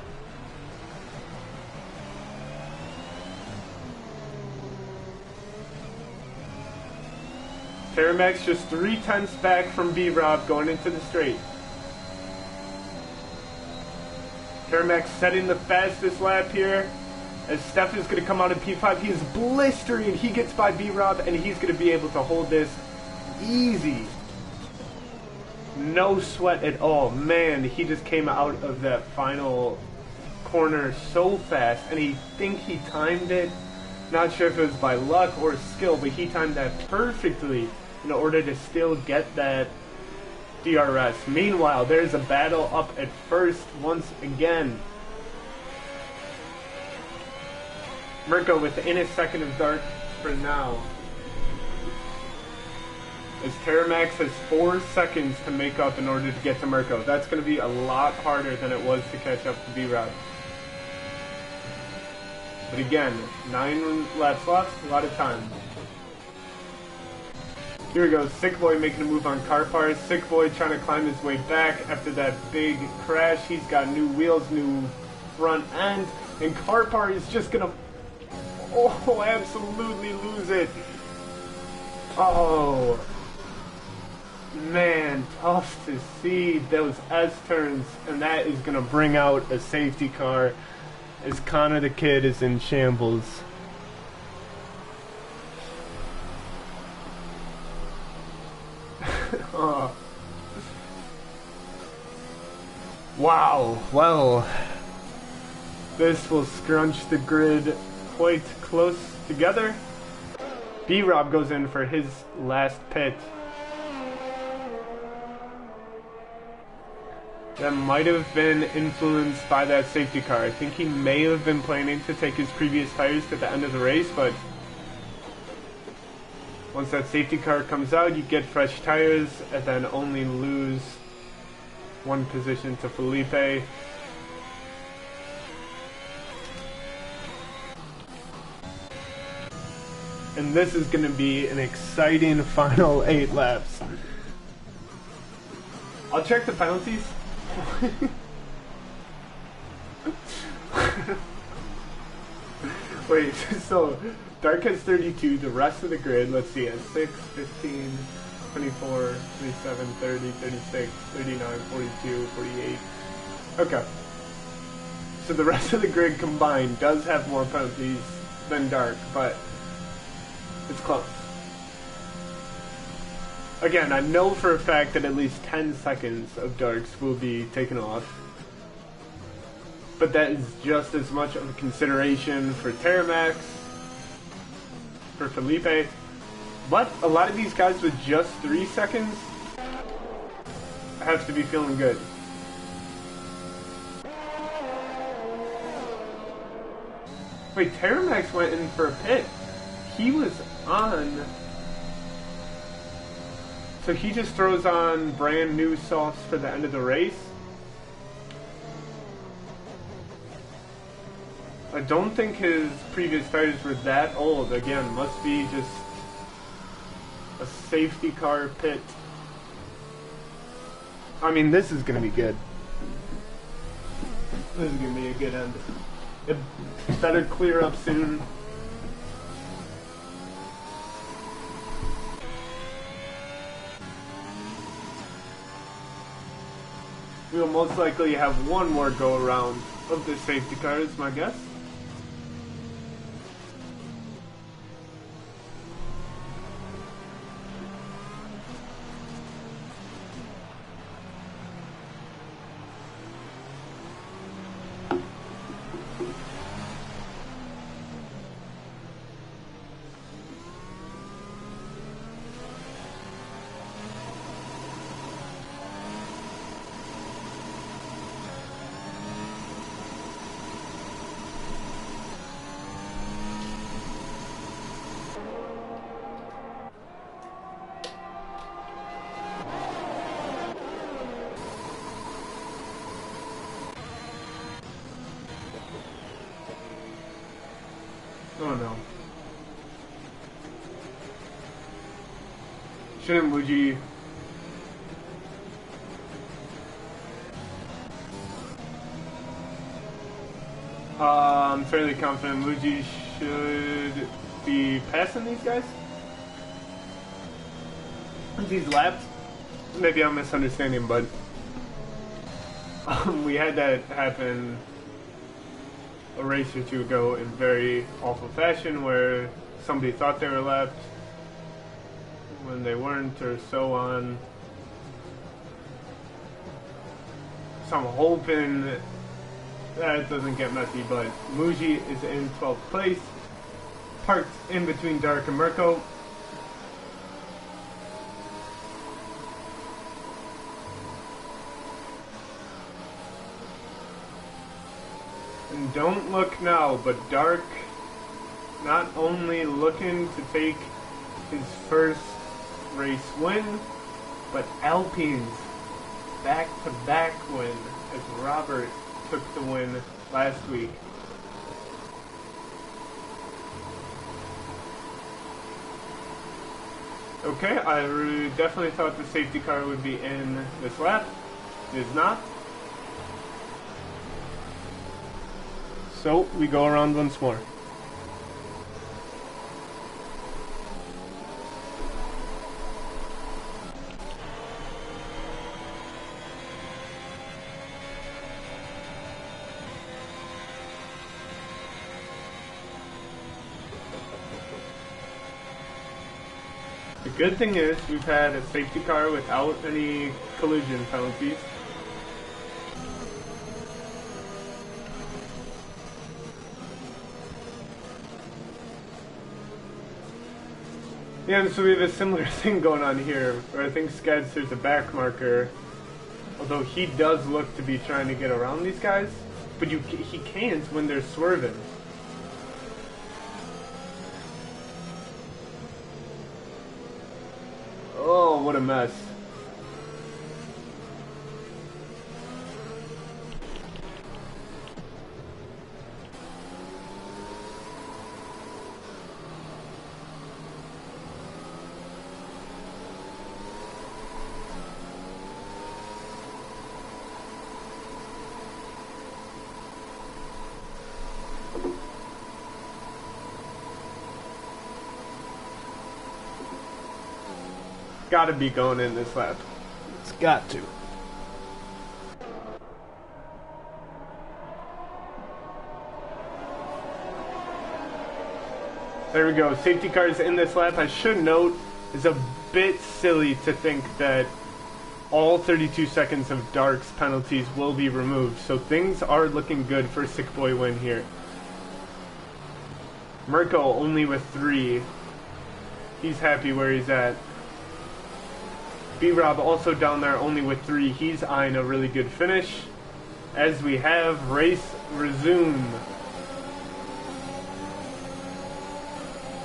Terramax just 3/10 back from B-Rob going into the straight. Terramax setting the fastest lap here. As Steph is going to come out in P5, he is blistering. He gets by B-Rob, and he's going to be able to hold this easy. No sweat at all. Man, he just came out of that final corner so fast, and he timed it. Not sure if it was by luck or skill, but he timed that perfectly in order to still get that DRS. Meanwhile, there's a battle up at first once again. Mirko within a second of dark for now. As Terramax has 4 seconds to make up in order to get to Mirko. That's going to be a lot harder than it was to catch up to B-Rob. But again, 9 laps left, a lot of time. Here we go, Sick Boy making a move on Carpar. Sick Boy trying to climb his way back after that big crash. He's got new wheels, new front end, and Carpar is just gonna, absolutely lose it. Oh, man, tough to see those S-turns, and that is gonna bring out a safety car as Connor the Kid is in shambles. Oh. Wow, well, this will scrunch the grid quite close together. B-Rob goes in for his last pit. That might have been influenced by that safety car. I think he may have been planning to take his previous tires to the end of the race, but once that safety car comes out, you get fresh tires and then only lose 1 position to Felipe. And this is going to be an exciting final 8 laps. I'll check the penalties. Wait, so Dark has 32, the rest of the grid, let's see, has 6, 15, 24, 27, 30, 36, 39, 42, 48. Okay. So the rest of the grid combined does have more penalties than Dark, but it's close. Again, I know for a fact that at least 10 seconds of Darks will be taken off. But that is just as much of a consideration for Terramax, for Felipe. But a lot of these guys with just 3 seconds have to be feeling good. Wait, Terramax went in for a pit. He was on... So he just throws on brand new softs for the end of the race? I don't think his previous tires were that old. Again, must be just a safety car pit. I mean, this is going to be good. This is going to be a good end. It better clear up soon. We'll most likely have one more go around of the safety car, is my guess. don't know. Shouldn't Muji... I'm fairly confident Muji should be passing these guys. These laps. Maybe I'm misunderstanding, but we had that happen a race or two ago in very awful fashion where somebody thought they were lapped when they weren't, or so on. So I'm hoping that doesn't get messy, but Muji is in 12th place, parked in between Dark and Mirko. And don't look now, but Dark not only looking to take his first race win, but Alpine's back-to-back win, as Robert took the win last week. Okay, I definitely thought the safety car would be in this lap. It is not. So we go around once more. The good thing is we've had a safety car without any collision penalties. Yeah, and so we have a similar thing going on here, where I think Skadster's a back marker, although he does look to be trying to get around these guys, but he can't when they're swerving. Oh, what a mess. Gotta be going in this lap. It's got to. There we go. Safety cars in this lap. I should note, it's a bit silly to think that all 32 seconds of Dark's penalties will be removed. So things are looking good for Sick Boy win here. Mirko only with 3. He's happy where he's at. B-Rob also down there only with 3. He's eyeing a really good finish. As we have race resume.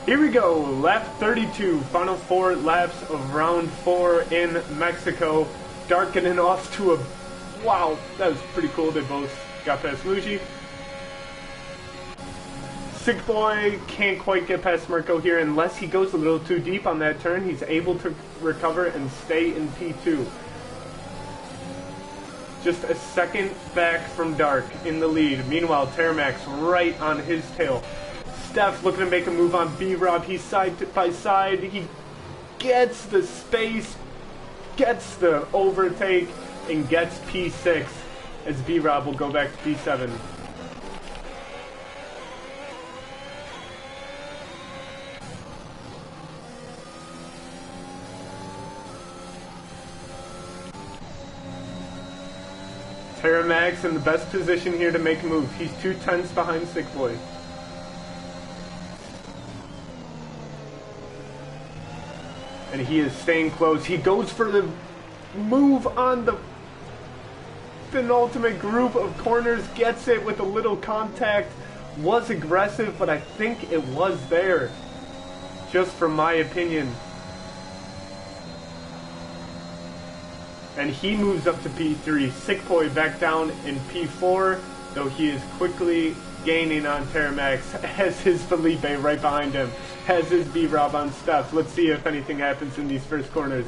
Here we go, lap 32, final 4 laps of round 4 in Mexico. Dark getting off to a, wow, that was pretty cool. They both got past Muji. Sick Boy can't quite get past Mirko here unless he goes a little too deep on that turn. He's able to recover and stay in P2. Just a second back from Dark in the lead. Meanwhile, Terramax right on his tail. Steph looking to make a move on B-Rob. He's side by side. He gets the space, gets the overtake, and gets P6 as B-Rob will go back to P7. Terramax in the best position here to make a move. He's 2/10 behind Sick Boy. And he is staying close. He goes for the move on the penultimate group of corners. Gets it with a little contact. Was aggressive, but I think it was there. Just from my opinion. And he moves up to P3. Sick Boy back down in P4, though he is quickly gaining on Terramax, has his Felipe right behind him, has his B-Rob on stuff. Let's see if anything happens in these first corners.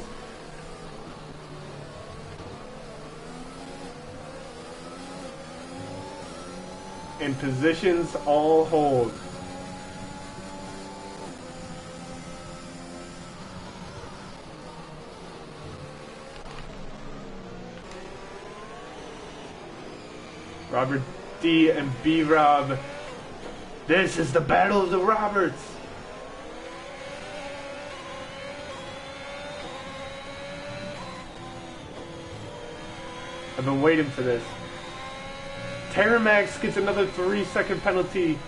And positions all hold. Robert D and B-Rob. This is the battle of the Roberts. I've been waiting for this. Terramax gets another 3-second penalty.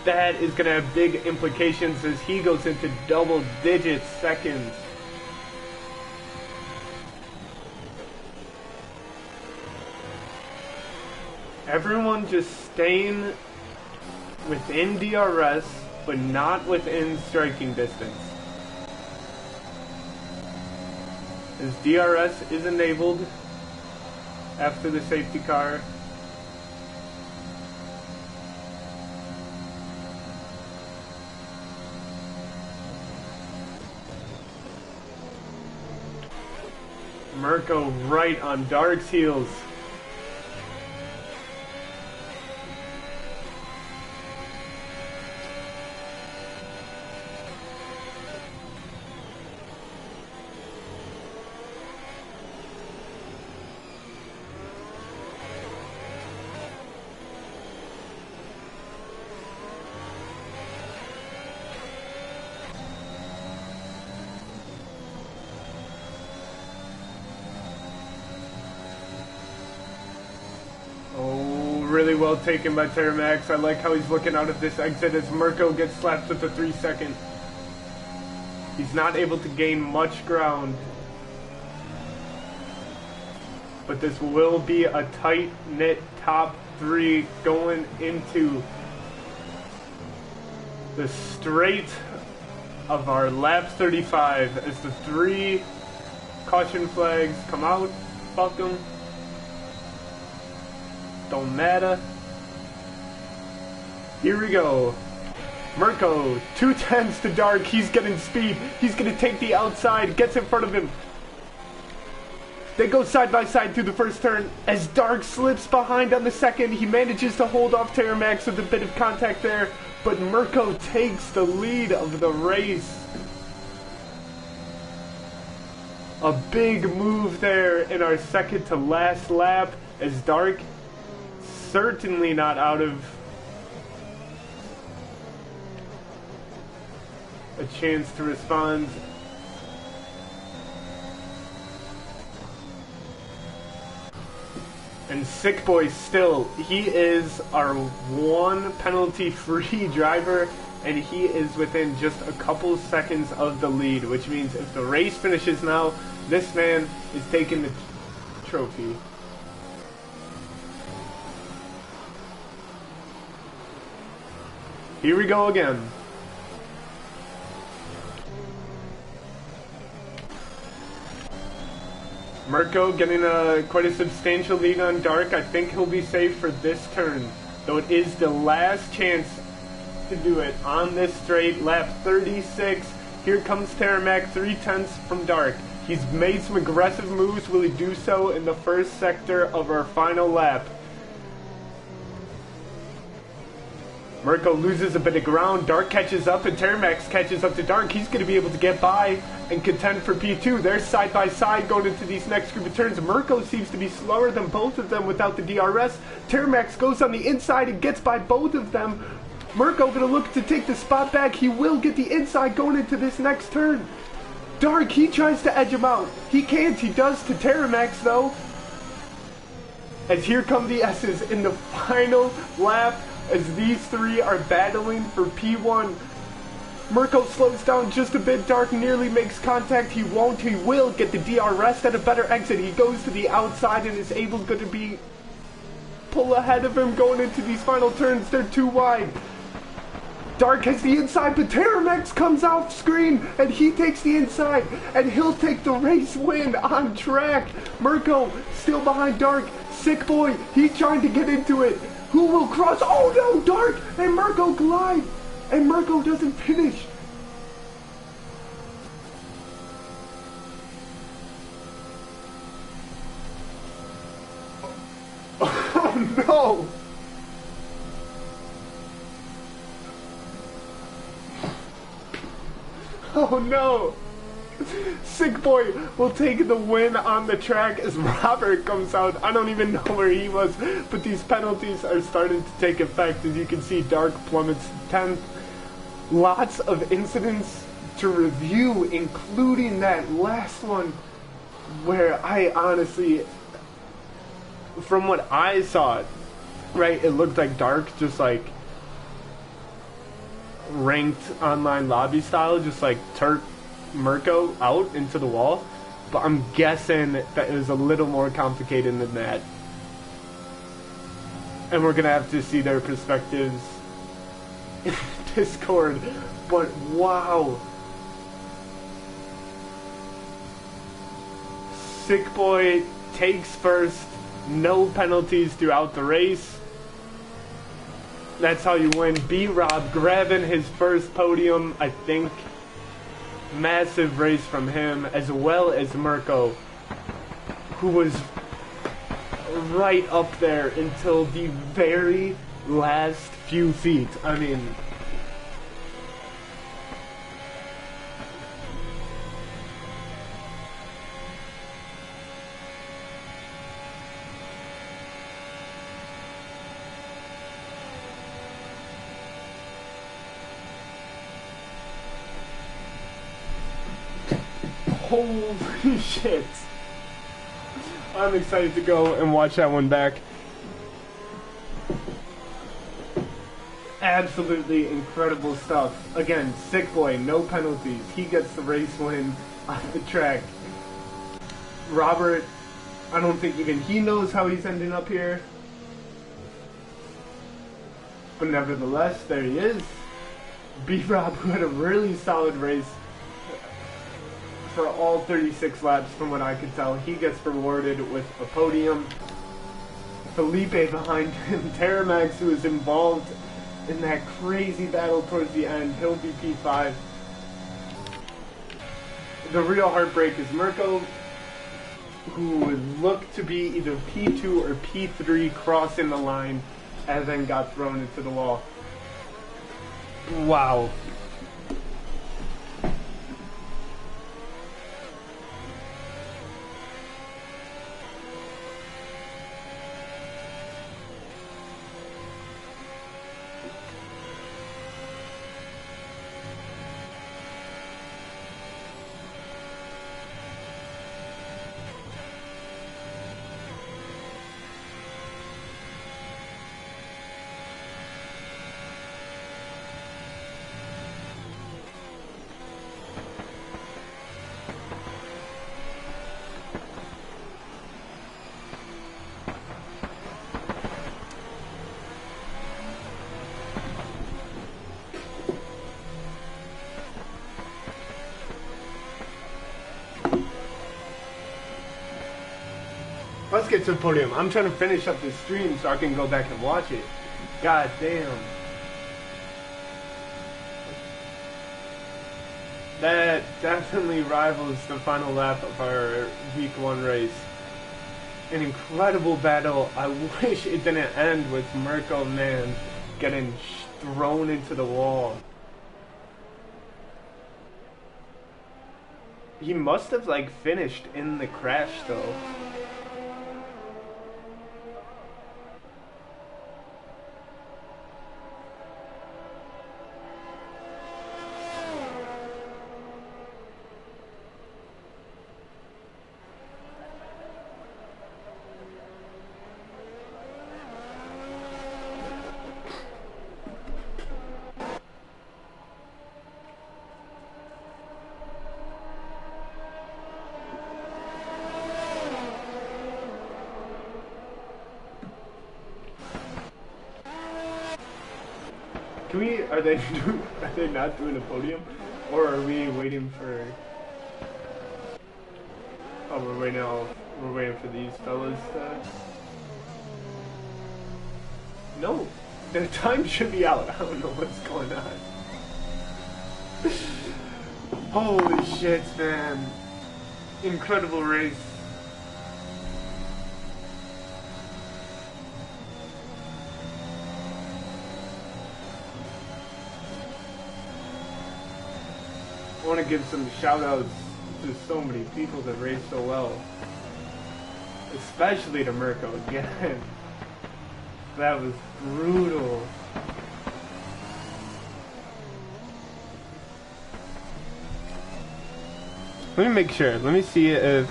That is going to have big implications as he goes into double-digit seconds. Everyone just staying within DRS, but not within striking distance. As DRS is enabled after the safety car. Mirko right on Dark's heels. Really well taken by Terramax. I like how he's looking out of this exit as Mirko gets slapped with the 3-second. He's not able to gain much ground. But this will be a tight-knit top 3 going into the straight of our lap 35 as the 3 caution flags come out. Fuck them. Don't matter. Here we go. Mirko, 2/10 to Dark. He's getting speed. He's going to take the outside. Gets in front of him. They go side by side through the first turn. As Dark slips behind on the second, he manages to hold off Terramax with a bit of contact there. But Mirko takes the lead of the race. A big move there in our second to last lap as Dark certainly not out of a chance to respond. And Sick Boy still, he is our 1 penalty-free driver, and he is within just a couple seconds of the lead, which means if the race finishes now, this man is taking the trophy. Here we go again. Mirko getting quite a substantial lead on Dark. I think he'll be safe for this turn, though it is the last chance to do it on this straight. Lap 36. Here comes Terramax, 3/10 from Dark. He's made some aggressive moves. Will he do so in the first sector of our final lap? Mirko loses a bit of ground. Dark catches up, and Terramax catches up to Dark. He's going to be able to get by and contend for P2. They're side by side going into these next group of turns. Mirko seems to be slower than both of them without the DRS. Terramax goes on the inside and gets by both of them. Mirko going to look to take the spot back. He will get the inside going into this next turn. Dark, he tries to edge him out. He can't. He does to Terramax, though. As here come the S's in the final lap, as these 3 are battling for P1. Mirko slows down just a bit. Dark nearly makes contact. He won't. He will get the DRS at a better exit. He goes to the outside and is able to pull ahead of him going into these final turns. They're too wide. Dark has the inside, but Terramax comes off screen and he takes the inside and he'll take the race win on track. Mirko still behind Dark. Sick Boy, he's trying to get into it. Who will cross? Oh no, Dark and Mirko collide, and Mirko doesn't finish. Oh no! Oh no! Sick Boy will take the win on the track as Robert comes out. I don't even know where he was, but these penalties are starting to take effect. As you can see, Dark plummets 10th. Lots of incidents to review, including that last one where I honestly, from what I saw, right, it looked like Dark just like ranked online lobby style, just like turf Mirko out into the wall, but I'm guessing that it was a little more complicated than that, and we're gonna have to see their perspectives in Discord. But wow, Sick Boy takes first, no penalties throughout the race. That's how you win. B-Rob grabbing his first podium, I think. Massive race from him, as well as Mirko, who was right up there until the very last few feet. I mean, holy shit. I'm excited to go and watch that one back. Absolutely incredible stuff. Again, Sick Boy, no penalties. He gets the race win on the track. Robert, I don't think even he knows how he's ending up here. But nevertheless, there he is. B-Rob, who had a really solid race for all 36 laps from what I could tell. He gets rewarded with a podium. Felipe behind him. Terramax, who is involved in that crazy battle towards the end. He'll be P5. The real heartbreak is Mirko, who would look to be either P2 or P3 crossing the line and then got thrown into the wall. Wow. Let's get to the podium. I'm trying to finish up this stream so I can go back and watch it. God damn. That definitely rivals the final lap of our week 1 race. An incredible battle. I wish it didn't end with Mirko, man, getting thrown into the wall. He must have like finished in the crash though. Are they not doing a podium, or are we waiting for? Oh, we're waiting for these fellas. No, the time should be out. I don't know what's going on. Holy shit, man. Incredible race. I want to give some shout outs to so many people that raced so well. Especially to Mirko again. That was brutal. Let me make sure. Let me see if...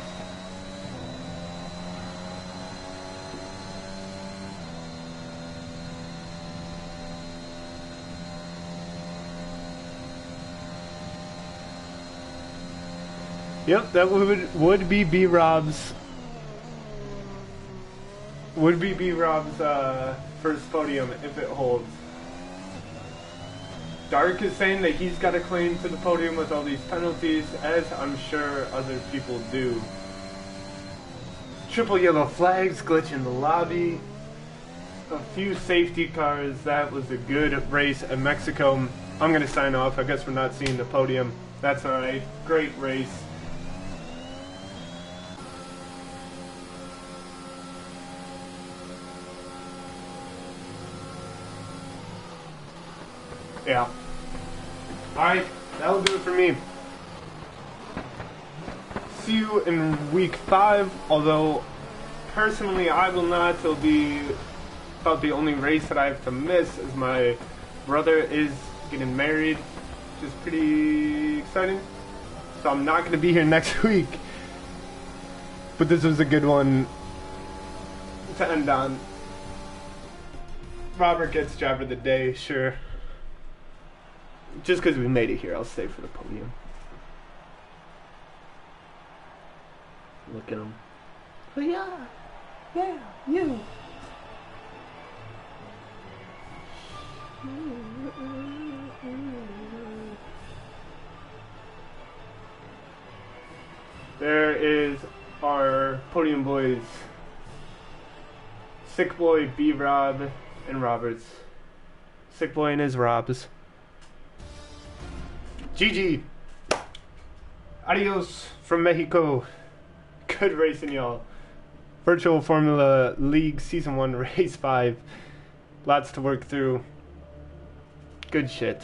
Yep, that would be B-Rob's... Would be B-Rob's first podium if it holds. Dark is saying that he's got a claim to the podium with all these penalties, as I'm sure other people do. Triple yellow flags, glitch in the lobby. A few safety cars. That was a good race in Mexico. I'm going to sign off. I guess we're not seeing the podium. That's alright. Great race. Yeah. Alright, that'll do it for me. See you in week 5, although personally I will not. It'll be about the only race that I have to miss, as my brother is getting married, which is pretty exciting. So I'm not going to be here next week. But this was a good one to end on. Robert gets driver of the day, sure. Just because we made it here, I'll stay for the podium. Look at him. Oh yeah, you. There is our podium boys. Sick Boy, B-Rob, and Roberts. Sick Boy and his Robs. GG. Adios from Mexico. Good racing, y'all. Virtual Formula League Season 1 Race 5. Lots to work through. Good shit.